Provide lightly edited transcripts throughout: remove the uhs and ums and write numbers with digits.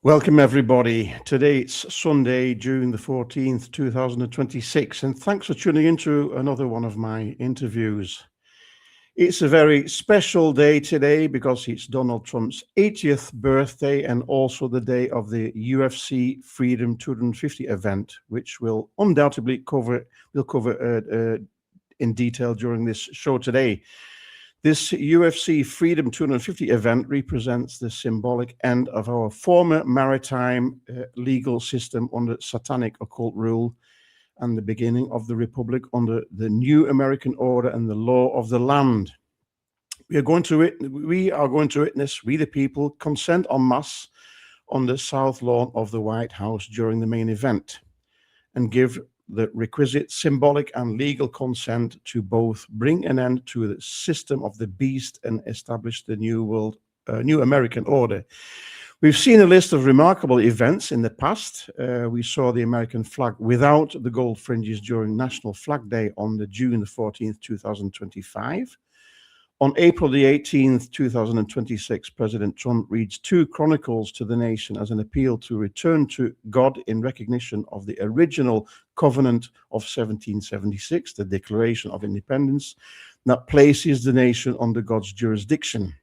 Welcome, everybody. Today it's Sunday, June the 14th, 2026, and thanks for tuning into another one of my interviews. It's a very special day today because it's Donald Trump's 80th birthday and also the day of the UFC Freedom 250 event, which we'll undoubtedly cover in detail during this show today. This UFC Freedom 250 event represents the symbolic end of our former maritime legal system under satanic occult rule and the beginning of the Republic under the new American order and the law of the land. We are going to witness, we the people, consent en masse on the south lawn of the White House during the main event and give the requisite symbolic and legal consent to both bring an end to the system of the beast and establish the new American order. We've seen a list of remarkable events in the past. We saw the American flag without the gold fringes during National Flag Day on the June the 14th, 2025. On April the 18th, 2026, President Trump reads 2 chronicles to the nation as an appeal to return to God in recognition of the original covenant of 1776, the Declaration of Independence, that places the nation under God's jurisdiction.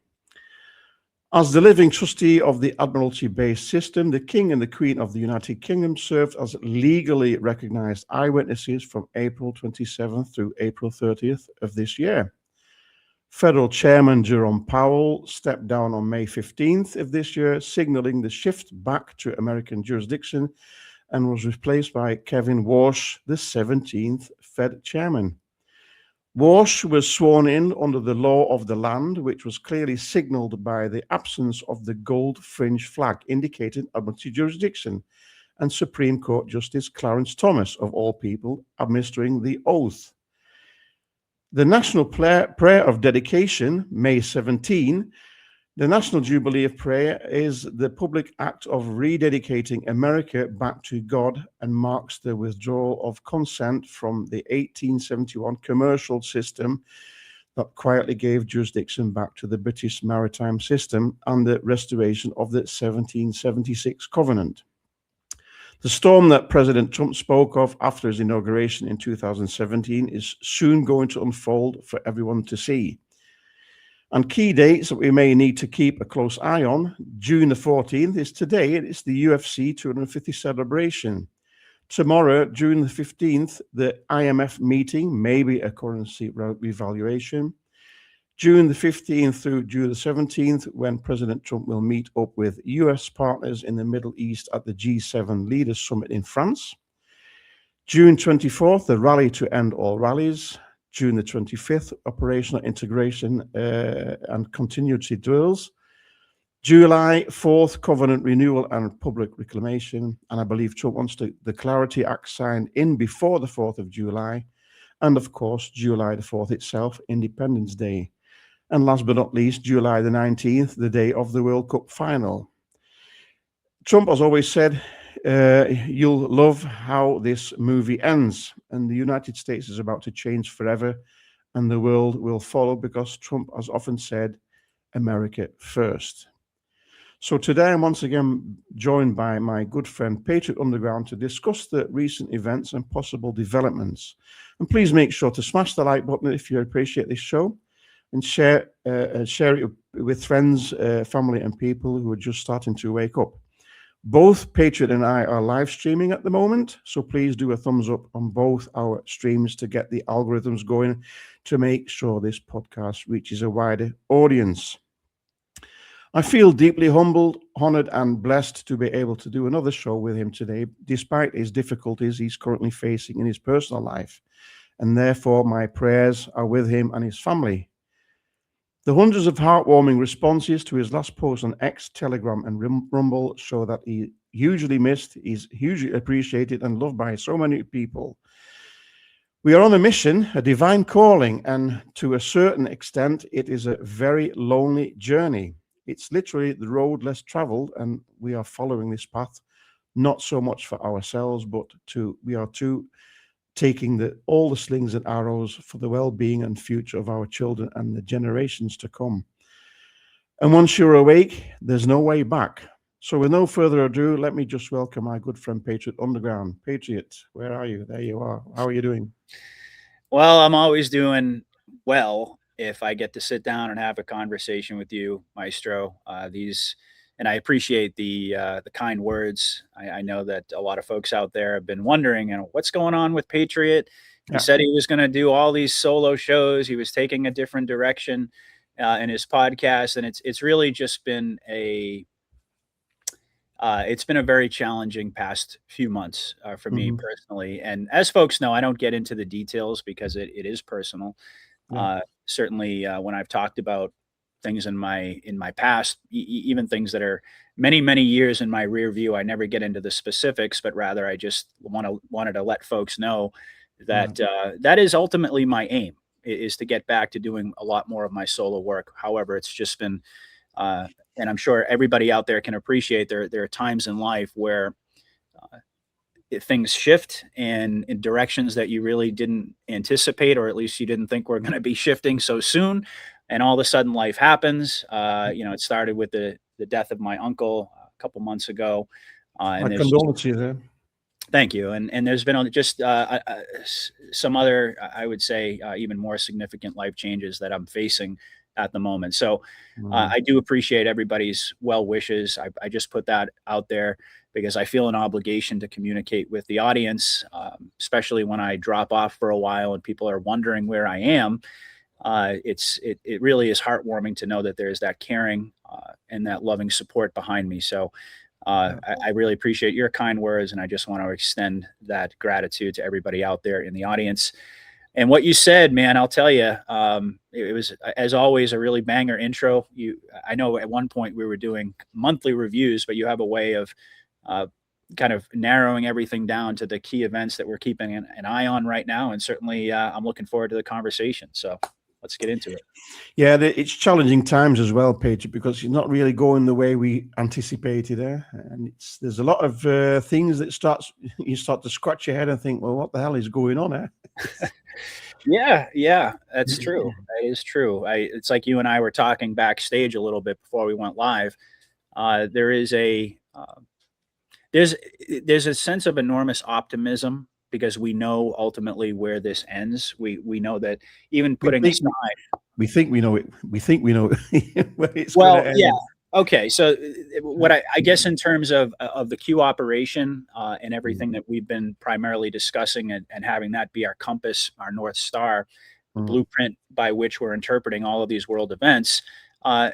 As the living trustee of the Admiralty-based system, the King and the Queen of the United Kingdom served as legally recognized eyewitnesses from April 27th through April 30th of this year. Federal Chairman Jerome Powell stepped down on May 15th of this year, signaling the shift back to American jurisdiction, and was replaced by Kevin Warsh, the 17th Fed Chairman. Warsh was sworn in under the law of the land, which was clearly signaled by the absence of the gold fringe flag indicating Admiralty jurisdiction, and Supreme Court Justice Clarence Thomas, of all people, administering the oath. The National Prayer of Dedication, May 17, the National Jubilee of Prayer is the public act of rededicating America back to God and marks the withdrawal of consent from the 1871 commercial system that quietly gave jurisdiction back to the British maritime system and the restoration of the 1776 Covenant. The storm that President Trump spoke of after his inauguration in 2017 is soon going to unfold for everyone to see. And key dates that we may need to keep a close eye on: June the 14th is today, it's the UFC 250 celebration. Tomorrow, June the 15th, the IMF meeting, maybe a currency revaluation. June the 15th through June the 17th, when President Trump will meet up with US partners in the Middle East at the G7 Leaders Summit in France. June 24th, the rally to end all rallies. June the 25th, operational integration and continuity drills. July 4th, covenant renewal and public reclamation. And I believe Trump wants the Clarity Act signed in before the 4th of July. And of course, July the 4th itself, Independence Day. And last but not least, July the 19th, the day of the World Cup final. Trump has always said, you'll love how this movie ends. And the United States is about to change forever, and the world will follow because Trump has often said, America first. So today I'm once again joined by my good friend Patriot Underground to discuss the recent events and possible developments. And please make sure to smash the like button if you appreciate this show, and share it with friends, family, and people who are just starting to wake up. Both Patriot and I are live streaming at the moment, so please do a thumbs up on both our streams to get the algorithms going to make sure this podcast reaches a wider audience. I feel deeply humbled, honored, and blessed to be able to do another show with him today, despite his difficulties he's currently facing in his personal life, and therefore my prayers are with him and his family. The hundreds of heartwarming responses to his last post on X, Telegram, and Rumble show that he hugely missed, is hugely appreciated and loved by so many people. We are on a mission, a divine calling, and to a certain extent, it is a very lonely journey. It's literally the road less traveled, and we are following this path, not so much for ourselves, but we are taking all the slings and arrows for the well-being and future of our children and the generations to come. And once you're awake, there's no way back. So with no further ado, let me just welcome my good friend Patriot Underground. Patriot, where are you? There you are. How are you doing? Well, I'm always doing well if I get to sit down and have a conversation with you, Maestro. And I appreciate the kind words. I know that a lot of folks out there have been wondering, what's going on with Patriot. He Yeah. said he was going to do all these solo shows. He was taking a different direction in his podcast, and it's really just been it's been a very challenging past few months for me Mm-hmm. personally. And as folks know, I don't get into the details because it is personal. Yeah. Certainly, when I've talked about things in my past, even things that are many years in my rear view, I never get into the specifics, but rather I just wanted to let folks know Right. that that is ultimately my aim is to get back to doing a lot more of my solo work. However, it's just been uh, and I'm sure everybody out there can appreciate there are times in life where things shift in directions that you really didn't anticipate, or at least you didn't think were going to be shifting so soon. And all of a sudden, life happens. It started with the death of my uncle a couple months ago, My and there's just condolences there. thank you. And there's been just some other, I would say, even more significant life changes that I'm facing at the moment. So Mm. I do appreciate everybody's well wishes. I just put that out there because I feel an obligation to communicate with the audience, especially when I drop off for a while and people are wondering where I am. It really is heartwarming to know that there's that caring and that loving support behind me. So Yeah. I really appreciate your kind words, and I just want to extend that gratitude to everybody out there in the audience. And what you said, man, I'll tell you, it was as always a really banger intro. I know at one point we were doing monthly reviews, but you have a way of uh, kind of narrowing everything down to the key events that we're keeping an eye on right now. And certainly, I'm looking forward to the conversation. So let's get into it. Yeah, it's challenging times as well, Patriot, because it's not really going the way we anticipated. And there's a lot of things that you start to scratch your head and think, well, what the hell is going on? Yeah, that's true. That is true. It's like you and I were talking backstage a little bit before we went live. There is there's a sense of enormous optimism because we know ultimately where this ends. We know that even We putting think aside. we think we know it. We think we know where it's going to Well, yeah. end. Okay. So what I guess in terms of the Q operation and everything that we've been primarily discussing and having that be our compass, our North Star, the Mm, blueprint by which we're interpreting all of these world events. Uh,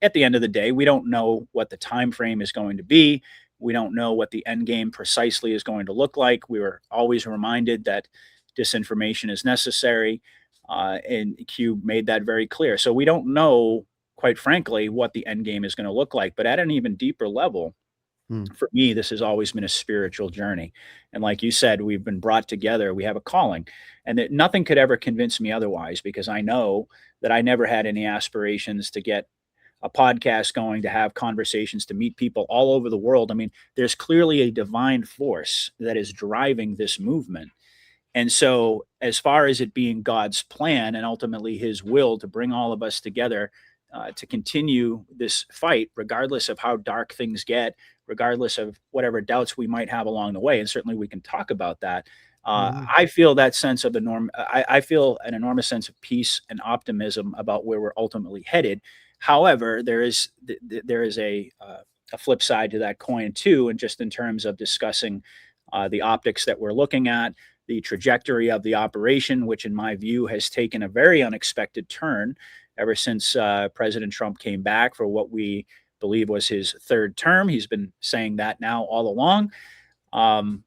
at the end of the day, we don't know what the time frame is going to be. We don't know what the end game precisely is going to look like. We were always reminded that disinformation is necessary, and Q made that very clear. So we don't know, quite frankly, what the end game is going to look like. But at an even deeper level, mm, for me, this has always been a spiritual journey. And like you said, we've been brought together. We have a calling, and that nothing could ever convince me otherwise because I know that I never had any aspirations to get a podcast going, to have conversations, to meet people all over the world. I mean, there's clearly a divine force that is driving this movement. And so, as far as it being God's plan and ultimately his will to bring all of us together to continue this fight, regardless of how dark things get, regardless of whatever doubts we might have along the way, and certainly we can talk about that. mhm, I feel that sense of I feel an enormous sense of peace and optimism about where we're ultimately headed. However, there is a flip side to that coin too, and just in terms of discussing the optics that we're looking at, the trajectory of the operation, which in my view has taken a very unexpected turn ever since President Trump came back for what we believe was his third term. He's been saying that now all along. Um,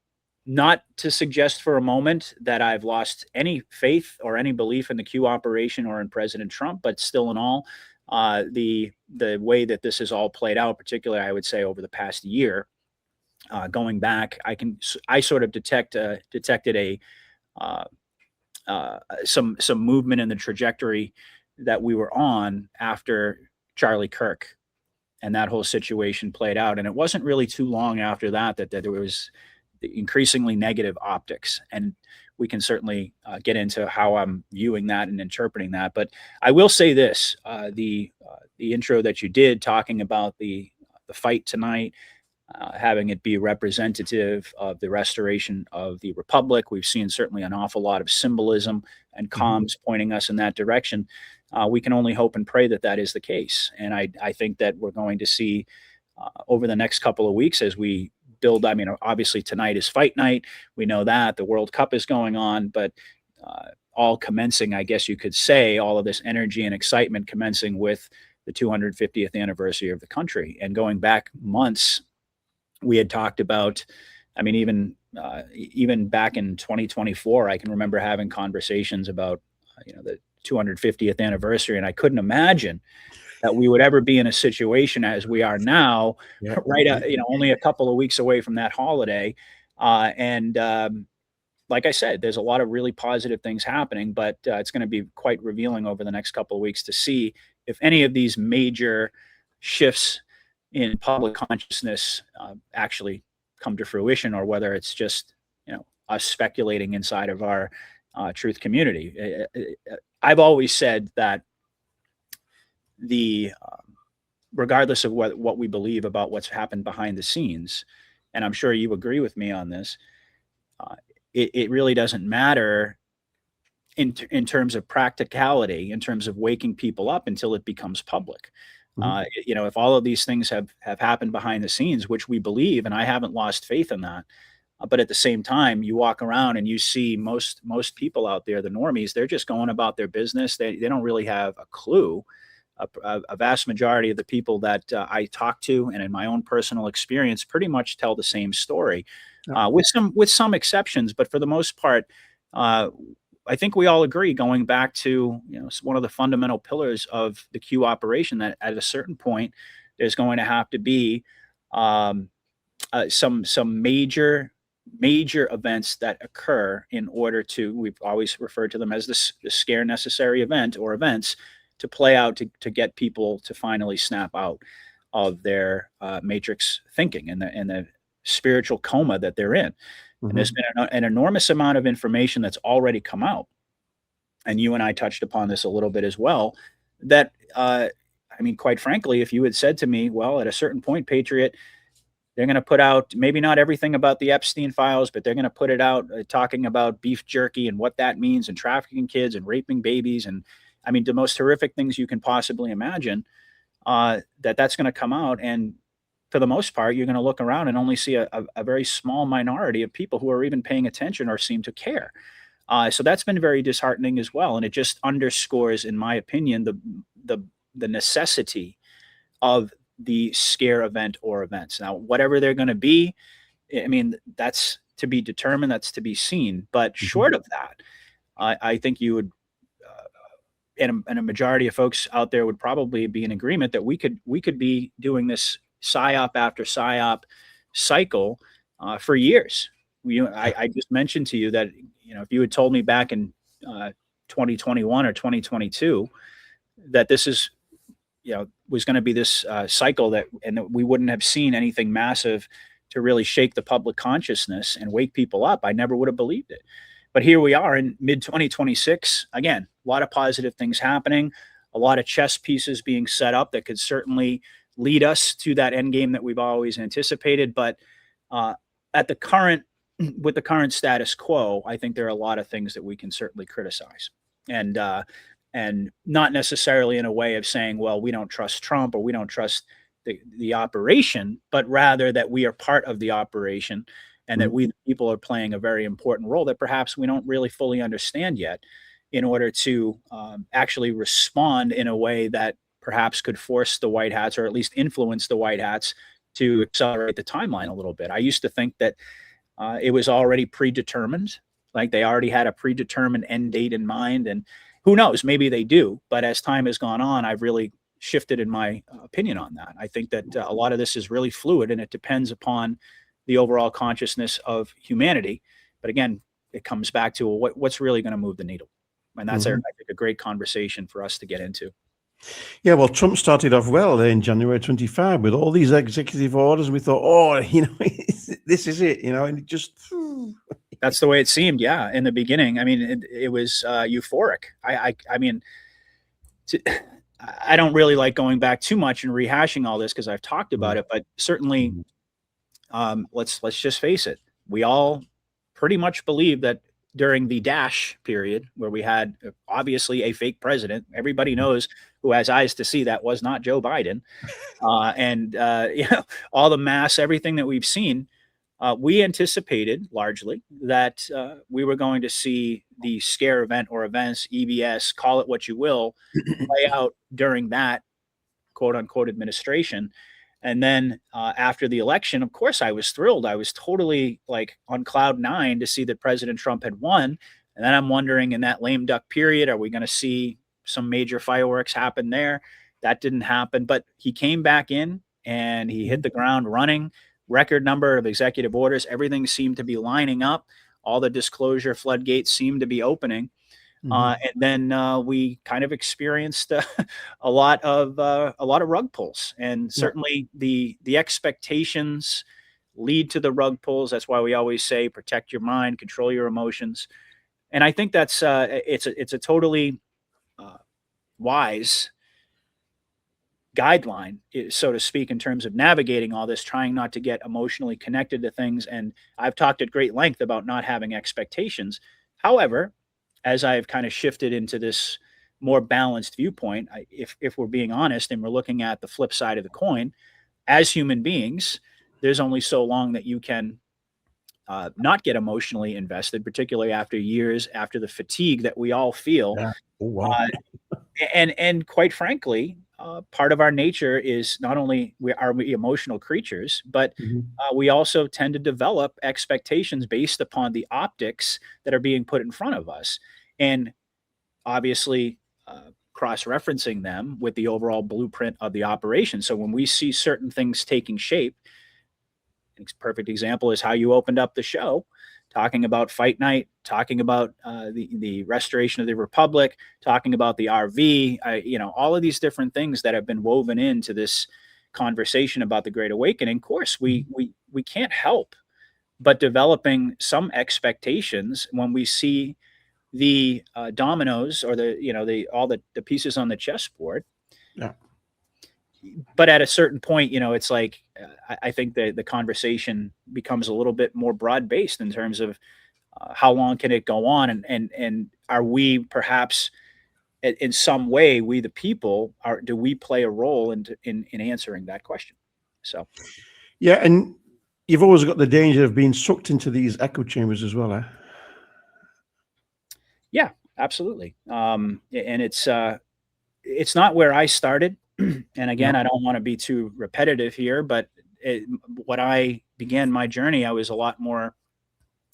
Not to suggest for a moment that I've lost any faith or any belief in the Q operation or in President Trump, but still in all, the way that this has all played out, particularly I would say over the past year, going back, I sort of detected a uh, some movement in the trajectory that we were on after Charlie Kirk and that whole situation played out. And it wasn't really too long after that there was increasingly negative optics. And we can certainly get into how I'm viewing that and interpreting that. But I will say this: the intro that you did talking about the fight tonight, having it be representative of the restoration of the republic. We've seen certainly an awful lot of symbolism and comms pointing us in that direction. We can only hope and pray that that is the case. And I think that we're going to see over the next couple of weeks as we build. I mean, obviously tonight is fight night. We know that the World Cup is going on, but all commencing, I guess you could say, all of this energy and excitement commencing with the 250th anniversary of the country. And going back months, we had talked about, I mean, even back in 2024, I can remember having conversations about, the 250th anniversary. And I couldn't imagine that we would ever be in a situation as we are now, only a couple of weeks away from that holiday. Like I said, there's a lot of really positive things happening, but it's going to be quite revealing over the next couple of weeks to see if any of these major shifts in public consciousness actually come to fruition, or whether it's just us speculating inside of our truth community. I've always said that regardless of what we believe about what's happened behind the scenes, and I'm sure you agree with me on this, it really doesn't matter in terms of practicality, in terms of waking people up until it becomes public. If all of these things have happened behind the scenes, which we believe, and I haven't lost faith in that, but at the same time, you walk around and you see most people out there, the normies, they're just going about their business. They don't really have a clue. A vast majority of the people that I talk to, and in my own personal experience, pretty much tell the same story, with some exceptions. But for the most part, I think we all agree, going back to one of the fundamental pillars of the Q operation, that at a certain point there's going to have to be some major events that occur in order to, we've always referred to them as the scare necessary event or events, to play out to get people to finally snap out of their matrix thinking and the spiritual coma that they're in. And there's been an enormous amount of information that's already come out. And you and I touched upon this a little bit as well, that, quite frankly, if you had said to me, well, at a certain point, Patriot, they're going to put out maybe not everything about the Epstein files, but they're going to put it out talking about beef jerky and what that means, and trafficking kids and raping babies. And the most horrific things you can possibly imagine, that's going to come out. And for the most part, you're going to look around and only see a very small minority of people who are even paying attention or seem to care. So that's been very disheartening as well. And it just underscores, in my opinion, the necessity of the scare event or events. Now, whatever they're going to be, that's to be determined, that's to be seen. But short of that, I think you would, and a majority of folks out there would probably be in agreement that we could be doing this psyop after psyop cycle for years. I just mentioned to you that if you had told me back in 2021 or 2022 that this is was going to be this cycle that we wouldn't have seen anything massive to really shake the public consciousness and wake people up, I never would have believed it. But here we are in mid 2026. Again, a lot of positive things happening, a lot of chess pieces being set up that could certainly lead us to that end game that we've always anticipated. But with the current status quo, I think there are a lot of things that we can certainly criticize, and not necessarily in a way of saying, well, we don't trust Trump or we don't trust the operation, but rather that we are part of the operation, and that we, the people, are playing a very important role that perhaps we don't really fully understand yet, in order to actually respond in a way that perhaps could force the white hats, or at least influence the white hats, to accelerate the timeline a little bit. I used to think that it was already predetermined, like they already had a predetermined end date in mind, and who knows, maybe they do. But as time has gone on, I've really shifted in my opinion on that. I think that a lot of this is really fluid, and it depends upon the overall consciousness of humanity. But again, it comes back to what's really going to move the needle. And that's, I think, a great conversation for us to get into. Yeah, well, Trump started off well in January 25 with all these executive orders, and we thought, this is it, and it just... That's the way it seemed, yeah, in the beginning. It was euphoric. I don't really like going back too much and rehashing all this because I've talked about it, but certainly, let's just face it. We all pretty much believe that during the Dash period, where we had obviously a fake president, everybody knows who has eyes to see that was not Joe Biden, and all the mass, everything that we've seen. We anticipated largely that we were going to see the scare event or events, EBS, call it what you will, play out during that quote unquote administration. And then after the election, of course, I was thrilled. I was totally like on cloud nine to see that President Trump had won. And then I'm wondering, in that lame duck period, are we going to see some major fireworks happen there? That didn't happen, but he came back in and he hit the ground running. Record number of executive orders. Everything seemed to be lining up. All the disclosure floodgates seemed to be opening. And then we kind of experienced a lot of rug pulls, and certainly the expectations lead to the rug pulls. That's why we always say protect your mind, control your emotions, and I think that's it's a totally wise guideline, so to speak, in terms of navigating all this, trying not to get emotionally connected to things. And I've talked at great length about not having expectations. However, as I've kind of shifted into this more balanced viewpoint, if we're being honest and we're looking at the flip side of the coin, as human beings, there's only so long that you can not get emotionally invested, particularly after years, after the fatigue that we all feel. Yeah. Oh, wow. And quite frankly, part of our nature is not only are we emotional creatures, but we also tend to develop expectations based upon the optics that are being put in front of us. And obviously, cross-referencing them with the overall blueprint of the operation. So when we see certain things taking shape, a perfect example is how you opened up the show, talking about Fight Night, talking about the restoration of the Republic, talking about the RV, all of these different things that have been woven into this conversation about the Great Awakening. Of course, we can't help but developing some expectations when we see the dominoes or all the pieces on the chessboard. Yeah. But at a certain point, it's like I think the conversation becomes a little bit more broad based in terms of how long can it go on, and are we perhaps in some way, we the people, do we play a role in answering that question? So yeah, and you've always got the danger of being sucked into these echo chambers as well, eh? Yeah, absolutely. And it's not where I started. And again, I don't want to be too repetitive here, but when I began my journey, I was a lot more,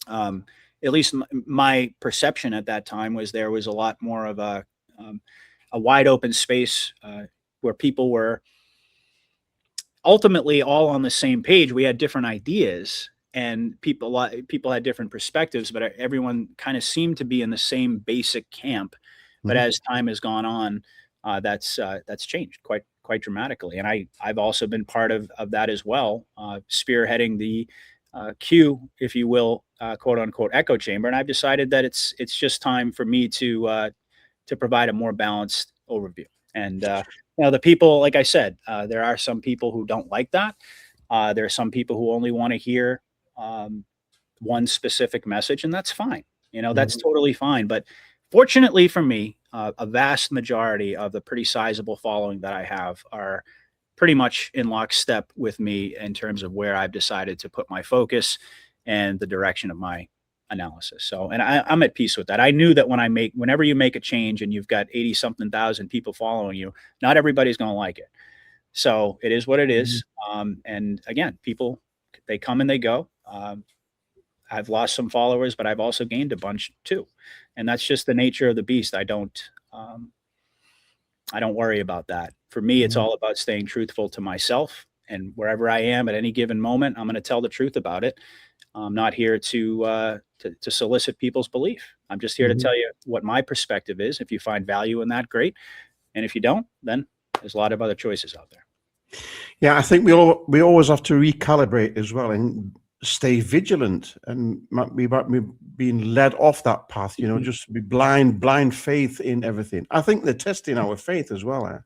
at least my perception at that time was there was a lot more of a wide open space where people were ultimately all on the same page. We had different ideas, and people had different perspectives, but everyone kind of seemed to be in the same basic camp. But as time has gone on, that's changed quite dramatically, and I've also been part of that as well, spearheading the Q, if you will, quote unquote echo chamber. And I've decided that it's just time for me to provide a more balanced overview. And the people, like I said, there are some people who don't like that. There are some people who only want to hear one specific message, and that's fine. That's totally fine. But fortunately for me, a vast majority of the pretty sizable following that I have are pretty much in lockstep with me in terms of where I've decided to put my focus and the direction of my analysis. So, and I'm at peace with that. I knew that whenever you make a change and you've got 80 something thousand people following you, not everybody's going to like it. So it is what it is. And again, people, they come and they go. I've lost some followers, but I've also gained a bunch too. And that's just the nature of the beast. I don't worry about that. For me, it's all about staying truthful to myself, and wherever I am at any given moment, I'm going to tell the truth about it. I'm not here to solicit people's belief. I'm just here to tell you what my perspective is. If you find value in that, great. And if you don't, then there's a lot of other choices out there. Yeah, I think we always have to recalibrate as well and stay vigilant, and we might be being led off that path, just be blind faith in everything. I think they're testing our faith as well.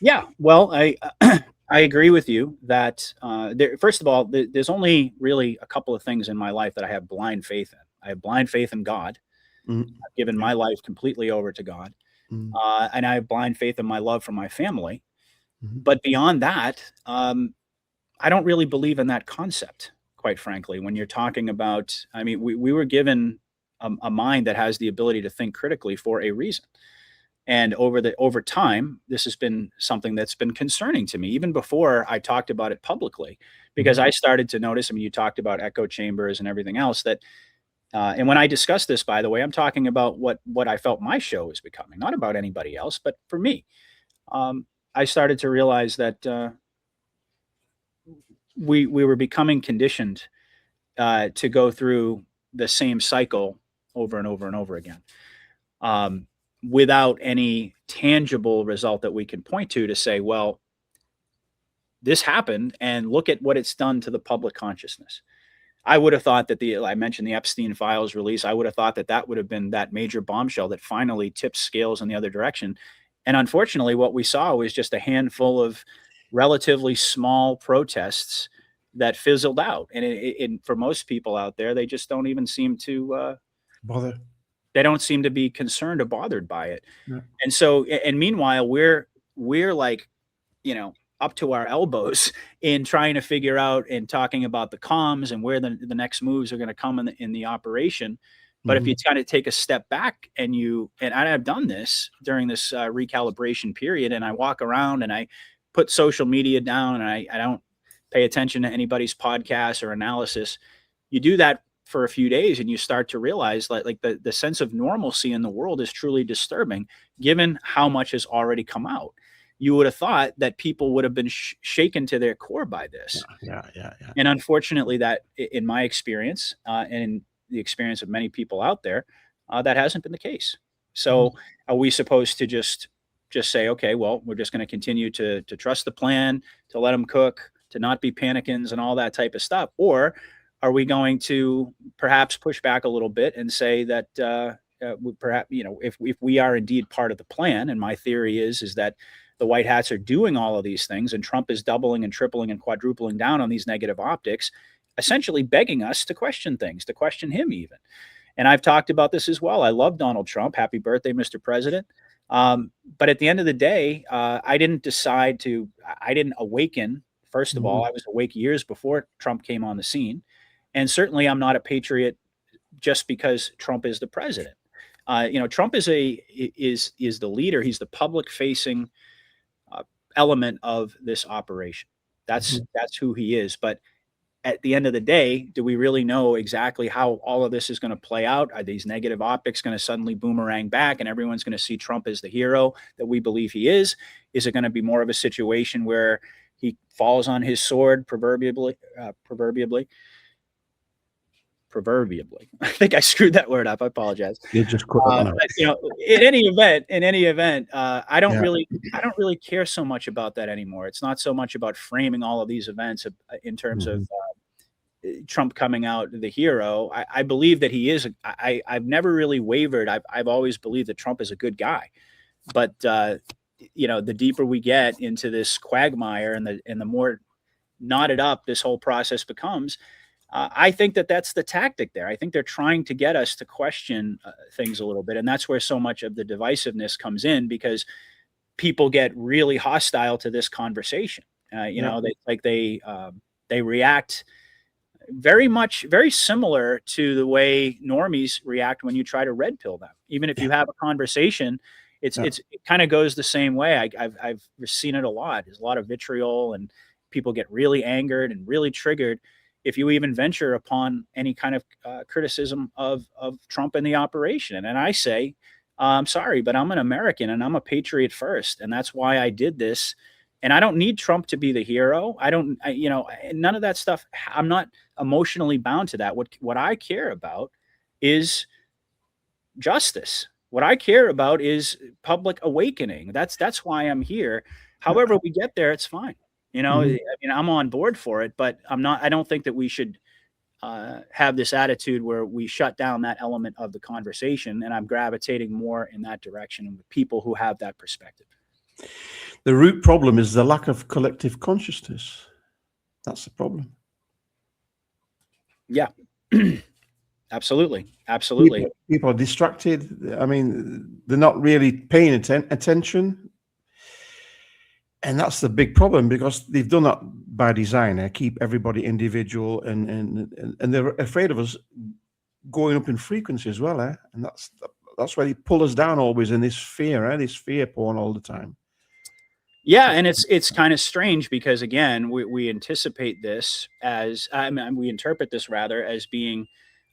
Yeah, well, I I agree with you that first of all, there's only really a couple of things in my life that I have blind faith in. I have blind faith in God. Mm. I've given Yeah. my life completely over to God, Mm. and I have blind faith in my love for my family. Mhm. But beyond that, I don't really believe in that concept, quite frankly. When you're talking about, I mean, we were given a mind that has the ability to think critically for a reason. And over time, this has been something that's been concerning to me, even before I talked about it publicly, because Mhm. I started to notice. I mean, you talked about echo chambers and everything else that, and when I discuss this, by the way, I'm talking about what I felt my show was becoming, not about anybody else, but for me. Um, I started to realize that we were becoming conditioned to go through the same cycle over and over and over again. Um, Without any tangible result that we can point to say, well, this happened and look at what it's done to the public consciousness. I would have thought that I mentioned the Epstein files release. I would have thought that that would have been that major bombshell that finally tipped scales in the other direction. And unfortunately, what we saw was just a handful of relatively small protests that fizzled out. And for most people out there, they just don't even seem to, Bother. they don't seem to be concerned or bothered by it. Yeah. And so, and meanwhile, we're like, up to our elbows in trying to figure out and talking about the comms and where the next moves are going to come in the operation. But if Mhm. you kind of take a step back and I've done this during this recalibration period, and I walk around and I put social media down and I don't pay attention to anybody's podcast or analysis. You do that for a few days and you start to realize like the sense of normalcy in the world is truly disturbing given how much has already come out. You would have thought that people would have been shaken to their core by Yeah, this. yeah, yeah, yeah. And unfortunately, that in my experience and in the experience of many people out there, that hasn't been the case. Mhm. So are we supposed to just say, okay, well, we're just going to continue to trust the plan, to let them cook, to not be panicking and all that type of stuff, or are we going to perhaps push back a little bit and say that perhaps if we are indeed part of the plan, and my theory is that the white hats are doing all of these things and Trump is doubling and tripling and quadrupling down on these negative optics, essentially begging us to question things, to question him even. And I've talked about this as well. I love Donald Trump. Happy birthday, Mr. President. But at the end of the day, I didn't awaken. First of all, Mhm. I was awake years before Trump came on the scene. And certainly I'm not a patriot just because Trump is the president. Trump is the leader. He's the public facing uh, element of this operation. Mhm. That's who he is. But at the end of the day, do we really know exactly how all of this is going to play out? Are these negative optics going to suddenly boomerang back and everyone's going to see Trump as the hero that we believe he is? Is it going to be more of a situation where he falls on his sword proverbially? I think I screwed that word up. I apologize. You just cut that one out. But, in any event, Yeah. I don't really care so much about that anymore. It's not so much about framing all of these events in terms of Mhm. Trump coming out the hero. I believe that he is. I've never really wavered. I've always believed that Trump is a good guy. But the deeper we get into this quagmire and the more knotted up this whole process becomes, I think that that's the tactic there. I think they're trying to get us to question things a little bit, and that's where so much of the divisiveness comes in because people get really hostile to this conversation. Yeah. They react very similar to the way normies react when you try to red pill them. Even if Yeah. you have a conversation, Yeah. it kind of goes the same way. I've seen it a lot. There's a lot of vitriol, and people get really angered and really triggered if you even venture upon any kind of criticism of Trump and the operation. And I say, I'm sorry, but I'm an American and I'm a patriot first, and that's why I did this. And I don't need Trump to be the hero. I don't, I, you know, none of that stuff. I'm not emotionally bound to that. What I care about is justice. What I care about is public awakening. That's why I'm here. Yeah. However we get there, it's fine. I Mhm. mean, I'm on board for it, but I'm not. I don't think that we should have this attitude where we shut down that element of the conversation. And I'm gravitating more in that direction with people who have that perspective. The root problem is the lack of collective consciousness. That's the problem. Yeah. Absolutely. Absolutely. People are distracted. I mean, they're not really paying attention. And that's the big problem, because they've done that by design. Keep everybody individual, and they're afraid of us going up in frequency as well. And that's why they pull us down always in this fear, this fear porn all the time. Yeah, and it's kind of strange because, again, we anticipate this as, I mean, we interpret this rather as being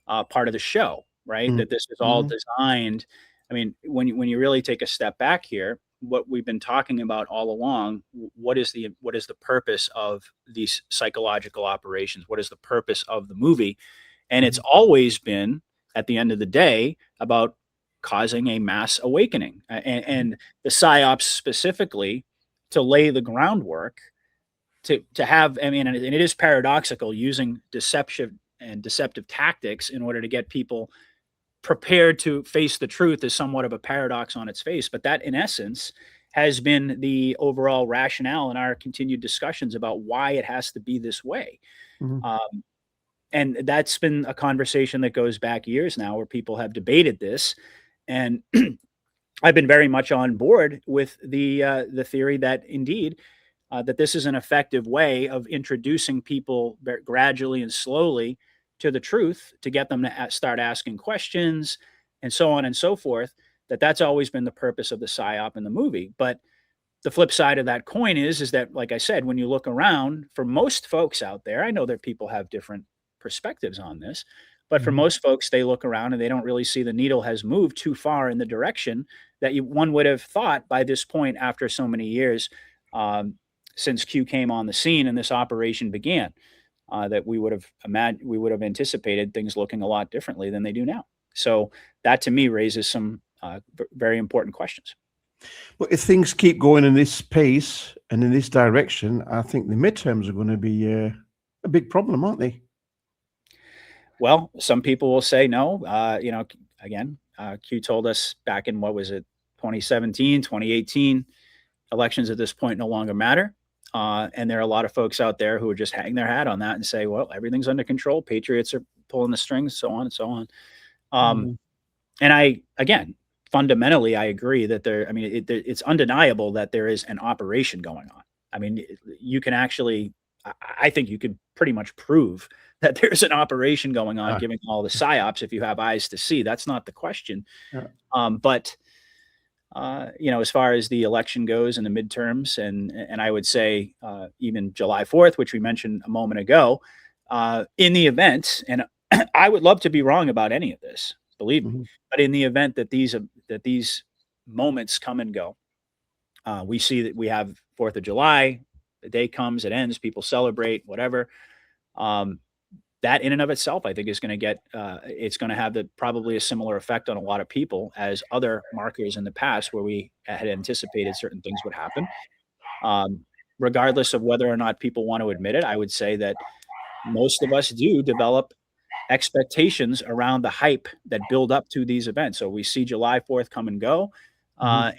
part of the show, right? That this is all designed. I mean, when you really take a step back here, what we've been talking about all along, what is the purpose of these psychological operations? What is the purpose of the movie? And it's always been, at the end of the day, about causing a mass awakening, and the psyops specifically, to lay the groundwork to have, I mean, and it is paradoxical, using deceptive tactics in order to get people prepared to face the truth is somewhat of a paradox on its face. But that, in essence, has been the overall rationale in our continued discussions about why it has to be this way. And that's been a conversation that goes back years now, where people have debated this. And I've been very much on board with the theory that indeed that this is an effective way of introducing people gradually and slowly to the truth, to get them to start asking questions, and so on and so forth. That's always been the purpose of the psyop in the movie. But the flip side of that coin is that, like I said, when you look around, for most folks out there, I know that people have different perspectives on this, but for most folks, they look around and they don't really see the needle has moved too far in the direction that one would have thought by this point, after so many years, since Q came on the scene and this operation began, that we would have anticipated things looking a lot differently than they do now. So that, to me, raises some very important questions. Well, if things keep going in this pace and in this direction, I think the midterms are going to be a big problem, aren't they? Well, some people will say no. Again, Q told us back in, what was it, 2017, 2018, elections at this point no longer matter. And there are a lot of folks out there who are just hang their hat on that and say, well, everything's under control. Patriots are pulling the strings, so on and so on. And again, fundamentally, I agree that it's undeniable that there is an operation going on. I mean, you can actually, I think you could pretty much prove that there's an operation going on, given all the psyops, if you have eyes to see. That's not the question. But as far as the election goes and the midterms, and I would say even July 4th, which we mentioned a moment ago, in the event, and I would love to be wrong about any of this, believe me, but in the event that these moments come and go, we see that we have 4th of July, the day comes, it ends, people celebrate, whatever. That in and of itself, I think, is going to get, it's going to have probably a similar effect on a lot of people as other markers in the past, where we had anticipated certain things would happen. Regardless of whether or not people want to admit it, I would say that most of us do develop expectations around the hype that build up to these events. So we see July 4th come and go. And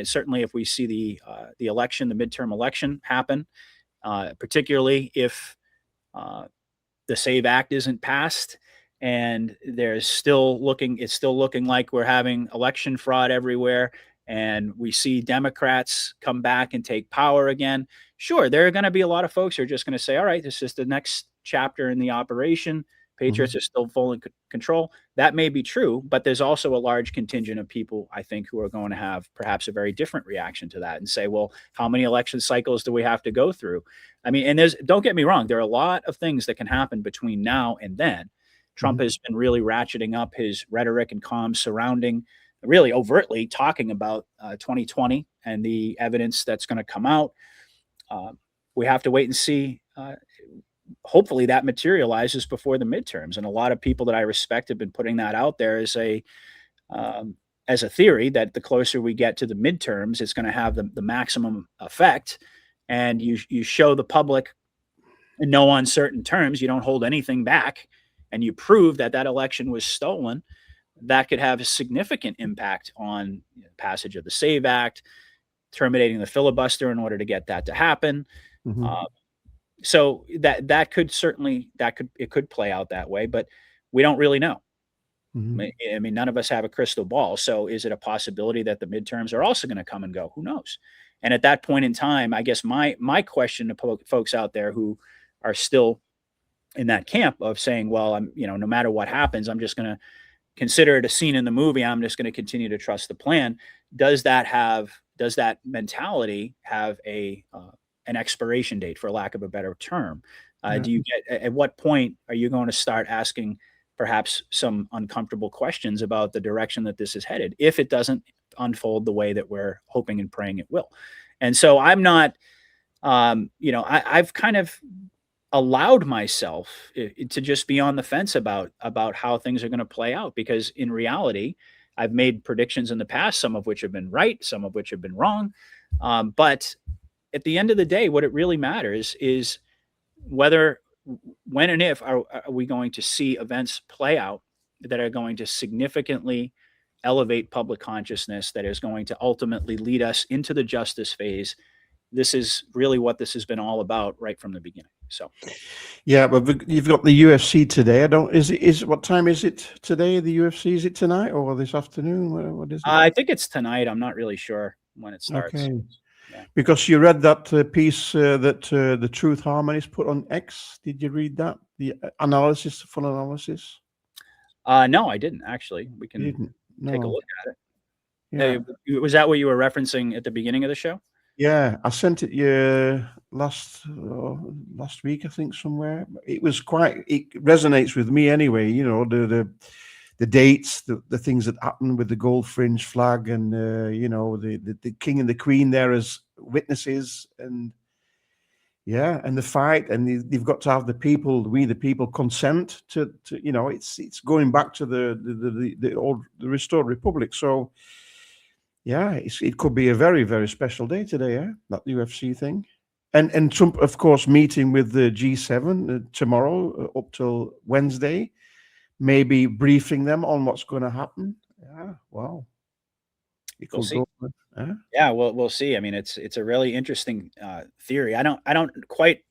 certainly if we see the election, the midterm election happen, particularly if the SAVE Act isn't passed, and it's still looking like we're having election fraud everywhere, and we see Democrats come back and take power again. Sure, there are going to be a lot of folks who are just going to say, all right, this is the next chapter in the operation. Patriots are still full in control. That may be true, but there's also a large contingent of people, I think, who are going to have perhaps a very different reaction to that and say, well, how many election cycles do we have to go through? I mean, and don't get me wrong, there are a lot of things that can happen between now and then. Trump has been really ratcheting up his rhetoric and comms surrounding, really overtly talking about 2020 and the evidence that's going to come out. We have to wait and see. Hopefully that materializes before the midterms. And a lot of people that I respect have been putting that out there as a theory that the closer we get to the midterms, it's going to have the maximum effect. And you show the public in no uncertain terms, you don't hold anything back, and you prove that election was stolen, that could have a significant impact on passage of the SAVE Act, terminating the filibuster in order to get that to happen. Mhm. So that could certainly it could play out that way, but we don't really know. Mhm. I mean, none of us have a crystal ball. So is it a possibility that the midterms are also going to come and go? Who knows? And at that point in time, I guess my question to folks out there who are still in that camp of saying, well, no matter what happens, I'm just going to consider it a scene in the movie. I'm just going to continue to trust the plan. Does that mentality have an expiration date, for lack of a better term? Yeah. Do you get at what point are you going to start asking perhaps some uncomfortable questions about the direction that this is headed if it doesn't unfold the way that we're hoping and praying it will? And so I'm not, I've kind of allowed myself to just be on the fence about how things are going to play out, because in reality, I've made predictions in the past, some of which have been right, some of which have been wrong. But at the end of the day, what it really matters is whether, when and if are we going to see events play out that are going to significantly elevate public consciousness, that is going to ultimately lead us into the justice phase. This is really what this has been all about right from the beginning. So, Yeah, but you've got the UFC today. I don't. Is what time is it today? The UFC, is it tonight or this afternoon? What is it? I think it's tonight. I'm not really sure when it starts. Okay. Yeah. Because you read that piece that the Truth Harmonies put on X. Did you read that? The analysis, full analysis. No, I didn't actually. We You can didn't? take a No. look at it. Yeah. Was that what you were referencing at the beginning of the show? Yeah, I sent it you last week, I think, somewhere. It resonates with me anyway. You know, the dates, the things that happened with the gold fringe flag, and the king and the queen there as witnesses, and yeah, and the fight, and they've got to have we the people consent to it's going back to the old, the restored republic. So yeah, it could be a very, very special day today, yeah, that UFC thing. And Trump, of course, meeting with the G7 tomorrow up till Wednesday, maybe briefing them on what's going to happen. Yeah, wow. It We'll could see. go. Yeah, we'll see. I mean, it's a really interesting theory. I don't quite.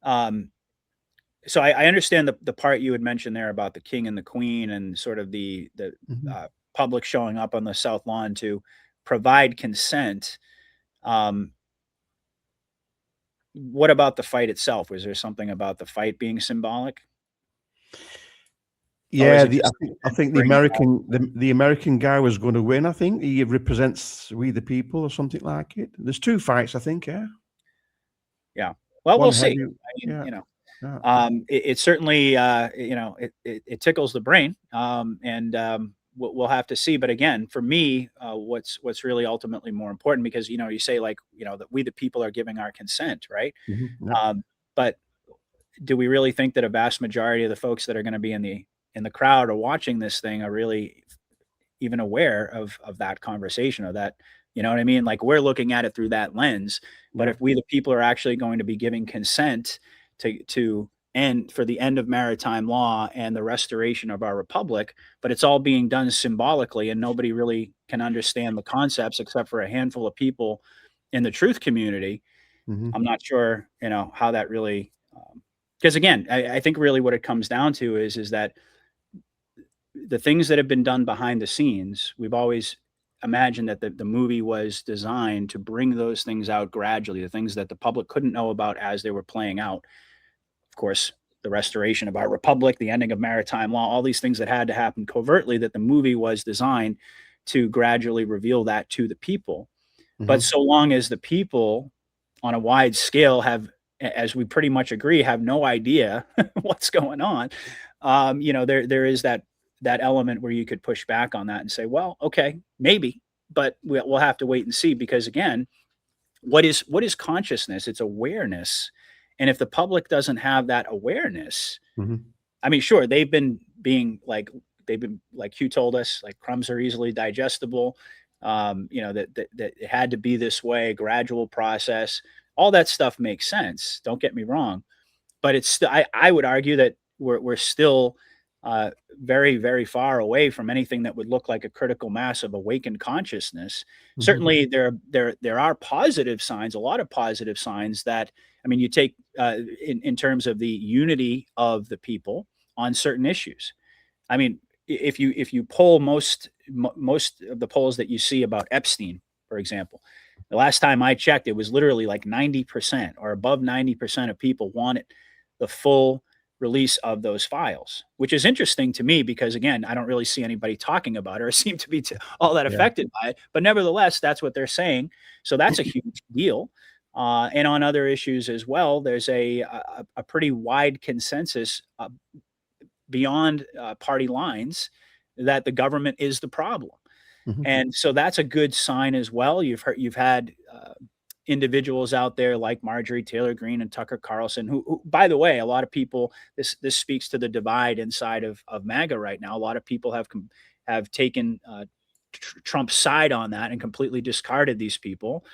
So I understand the part you had mentioned there about the king and the queen and sort of the Mhm. public showing up on the South Lawn to provide consent. Um, what about the fight itself? Was there something about the fight being symbolic, or is Yeah, it just I to think the bring it back? American guy was going to win. I think he represents We the People or something like it. There's two fights, I think. Yeah, Yeah. Well, one we'll see. heavy. I mean, Yeah, yeah. it certainly, it tickles the brain, and we'll have to see. But again, for me, what's really ultimately more important, because you say, like, that we the people are giving our consent, right? Yeah. But do we really think that a vast majority of the folks that are going to be in the crowd or watching this thing are really even aware of that conversation, or that, you know what I mean? Like, we're looking at it through that lens. But Yeah. if we the people are actually going to be giving consent to end for the end of maritime law and the restoration of our republic, but it's all being done symbolically and nobody really can understand the concepts except for a handful of people in the truth community, Hmm. I'm not sure, how that really, because again, I think really what it comes down to is that the things that have been done behind the scenes, we've always imagined that the movie was designed to bring those things out gradually, the things that the public couldn't know about as they were playing out. Of course, the restoration of our republic, the ending of maritime law, all these things that had to happen covertly, that the movie was designed to gradually reveal that to the people. But Hmm. so long as the people on a wide scale have, as we pretty much agree, have no idea what's going on, there is that element where you could push back on that and say, well, okay, maybe, but we'll have to wait and see, because again, what is consciousness? It's awareness. And if the public doesn't have that awareness, Hmm. I mean, sure, they've been like Hugh told us, like, crumbs are easily digestible. That it had to be this way, gradual process. All that stuff makes sense. Don't get me wrong, but it's still, I would argue that we're still very, very far away from anything that would look like a critical mass of awakened consciousness. Mhm. Certainly, there are positive signs, a lot of positive signs that, I mean, you take in terms of the unity of the people on certain issues. I mean, if you poll most of the polls that you see about Epstein, for example, the last time I checked, it was literally like 90% or above 90% of people wanted the full release of those files, which is interesting to me because, again, I don't really see anybody talking about it or seem to be all that Yeah. affected by it. But nevertheless, that's what they're saying. So that's a huge deal. And on other issues as well, there's a pretty wide consensus beyond party lines that the government is the problem. Mhm. And so that's a good sign as well. You've had individuals out there like Marjorie Taylor Greene and Tucker Carlson, who, by the way, a lot of people, this speaks to the divide inside of MAGA right now. A lot of people have taken Trump's side on that and completely discarded these people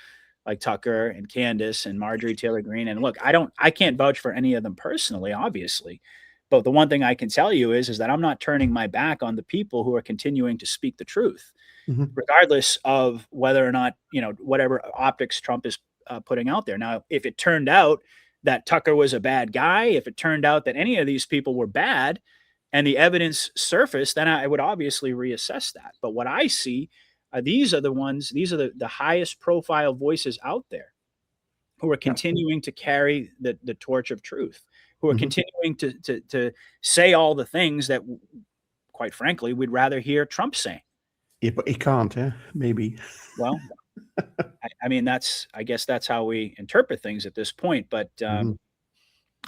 like Tucker and Candace and Marjorie Taylor Greene. And look, I can't vouch for any of them personally, obviously. But the one thing I can tell you is that I'm not turning my back on the people who are continuing to speak the truth, Mhm. regardless of whether or not, whatever optics Trump is putting out there. Now, if it turned out that Tucker was a bad guy, if it turned out that any of these people were bad and the evidence surfaced, then I would obviously reassess that. But what I see, these are the highest profile voices out there who are continuing to carry the torch of truth, who are Mhm. continuing to say all the things that, quite frankly, we'd rather hear Trump saying. Yeah, but he can't, maybe. Well, I mean, I guess that's how we interpret things at this point. But Mhm.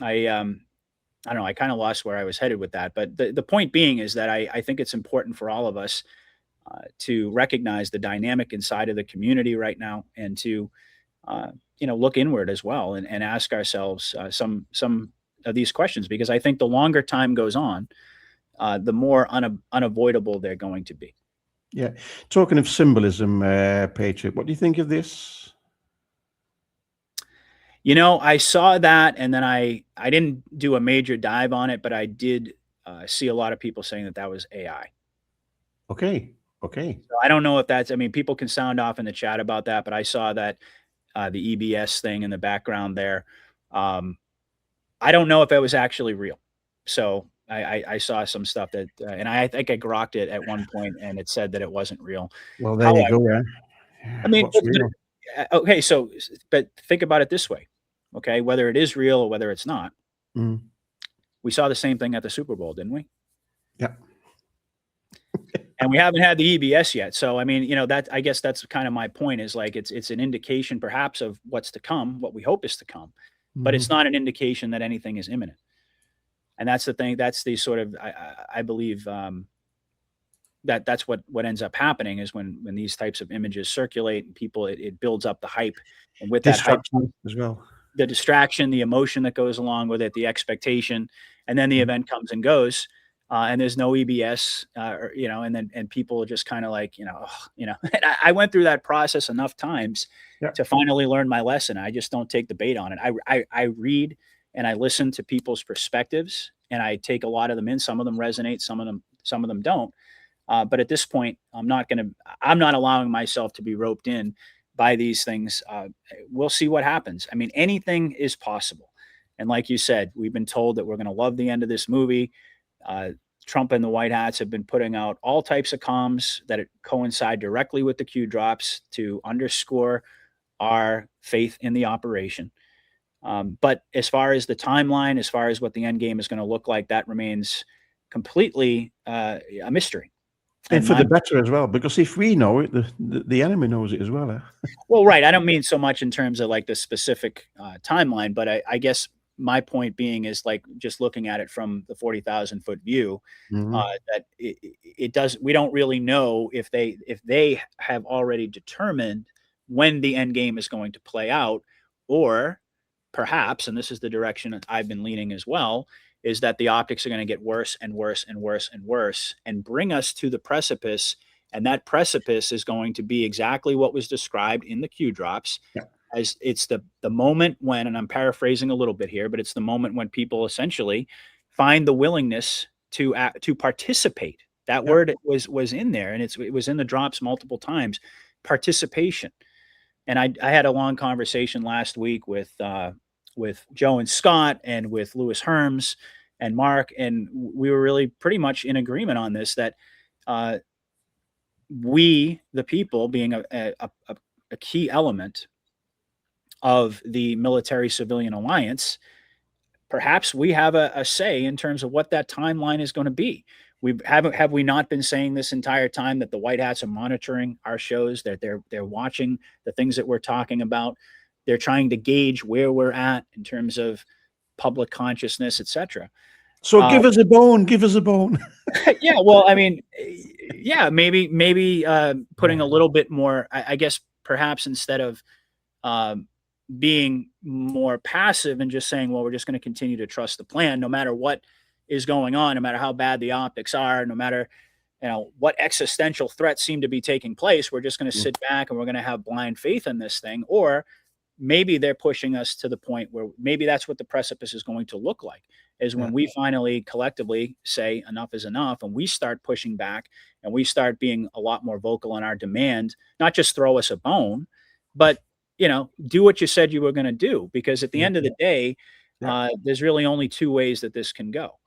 I don't know. I kind of lost where I was headed with that. But the point being is that I think it's important for all of us to recognize the dynamic inside of the community right now, and to look inward as well, and ask ourselves some of these questions, because I think the longer time goes on, the more unavoidable they're going to be. Yeah. Talking of symbolism, Patriot, what do you think of this? I saw that, and then I didn't do a major dive on it, but I did see a lot of people saying that was AI. Okay. Okay. So I don't know if I mean, people can sound off in the chat about that, but I saw that the EBS thing in the background there. I don't know if it was actually real. So I saw some stuff that, and I think I grokked it at one point, and it said that it wasn't real. Well, there you However, go. I mean, What's real? okay, so, but think about it this way, okay? Whether it is real or whether it's not, Mm. we saw the same thing at the Super Bowl, didn't we? Yeah. And we haven't had the EBS yet. So, I mean, I guess that's kind of my point, is like, it's an indication perhaps of what's to come, what we hope is to come, but it's Mhm. not an indication that anything is imminent. And that's the thing. That's the sort of, I believe, that's what ends up happening, is when these types of images circulate and people, it builds up the hype, and with that hype, Distraction as well. the distraction, the emotion that goes along with it, the expectation, and then the Mhm. event comes and goes, and there's no EBS, and people are just kind of like, And I went through that process enough times Yeah. to finally learn my lesson. I just don't take the bait on it. I read and I listen to people's perspectives, and I take a lot of them in. Some of them resonate, some of them don't. But at this point, I'm not allowing myself to be roped in by these things. We'll see what happens. I mean, anything is possible. And like you said, we've been told that we're going to love the end of this movie. Trump and the White Hats have been putting out all types of comms that coincide directly with the Q drops to underscore our faith in the operation. But as far as the timeline, as far as what the end game is going to look like, that remains completely a mystery. And for the better as well, because if we know it, the enemy knows it as well. Well, right. I don't mean so much in terms of like the specific timeline, but I guess my point being is, like, just looking at it from the 40,000-foot view, Mhm. that it does. We don't really know if they have already determined when the end game is going to play out, or perhaps, and this is the direction that I've been leaning as well, is that the optics are going to get worse and worse and worse and worse, and bring us to the precipice. And that precipice is going to be exactly what was described in the Q drops. Yeah. As it's the moment when, and I'm paraphrasing a little bit here, but it's the moment when people essentially find the willingness to participate. That word was in there, and it was in the drops multiple times. Participation. And I had a long conversation last week with Joe and Scott and with Lewis Herms and Mark, and we were really pretty much in agreement on this, that we, the people, being a key element of the military civilian alliance, perhaps we have a say in terms of what that timeline is going to be. Have we not been saying this entire time that the White Hats are monitoring our shows, that they're watching the things that we're talking about, they're trying to gauge where we're at in terms of public consciousness, etc. So give us a bone. Give us a bone. Yeah, well, I mean, yeah, maybe putting a little bit more. I guess perhaps instead of being more passive and just saying, well, we're just going to continue to trust the plan, no matter what is going on, no matter how bad the optics are, no matter what existential threats seem to be taking place, we're just going to sit back and we're going to have blind faith in this thing. Or maybe they're pushing us to the point where maybe that's what the precipice is going to look like, is when we finally collectively say enough is enough, and we start pushing back and we start being a lot more vocal in our demand, not just throw us a bone, but do what you said you were going to do. Because at the end of the day, there's really only two ways that this can go.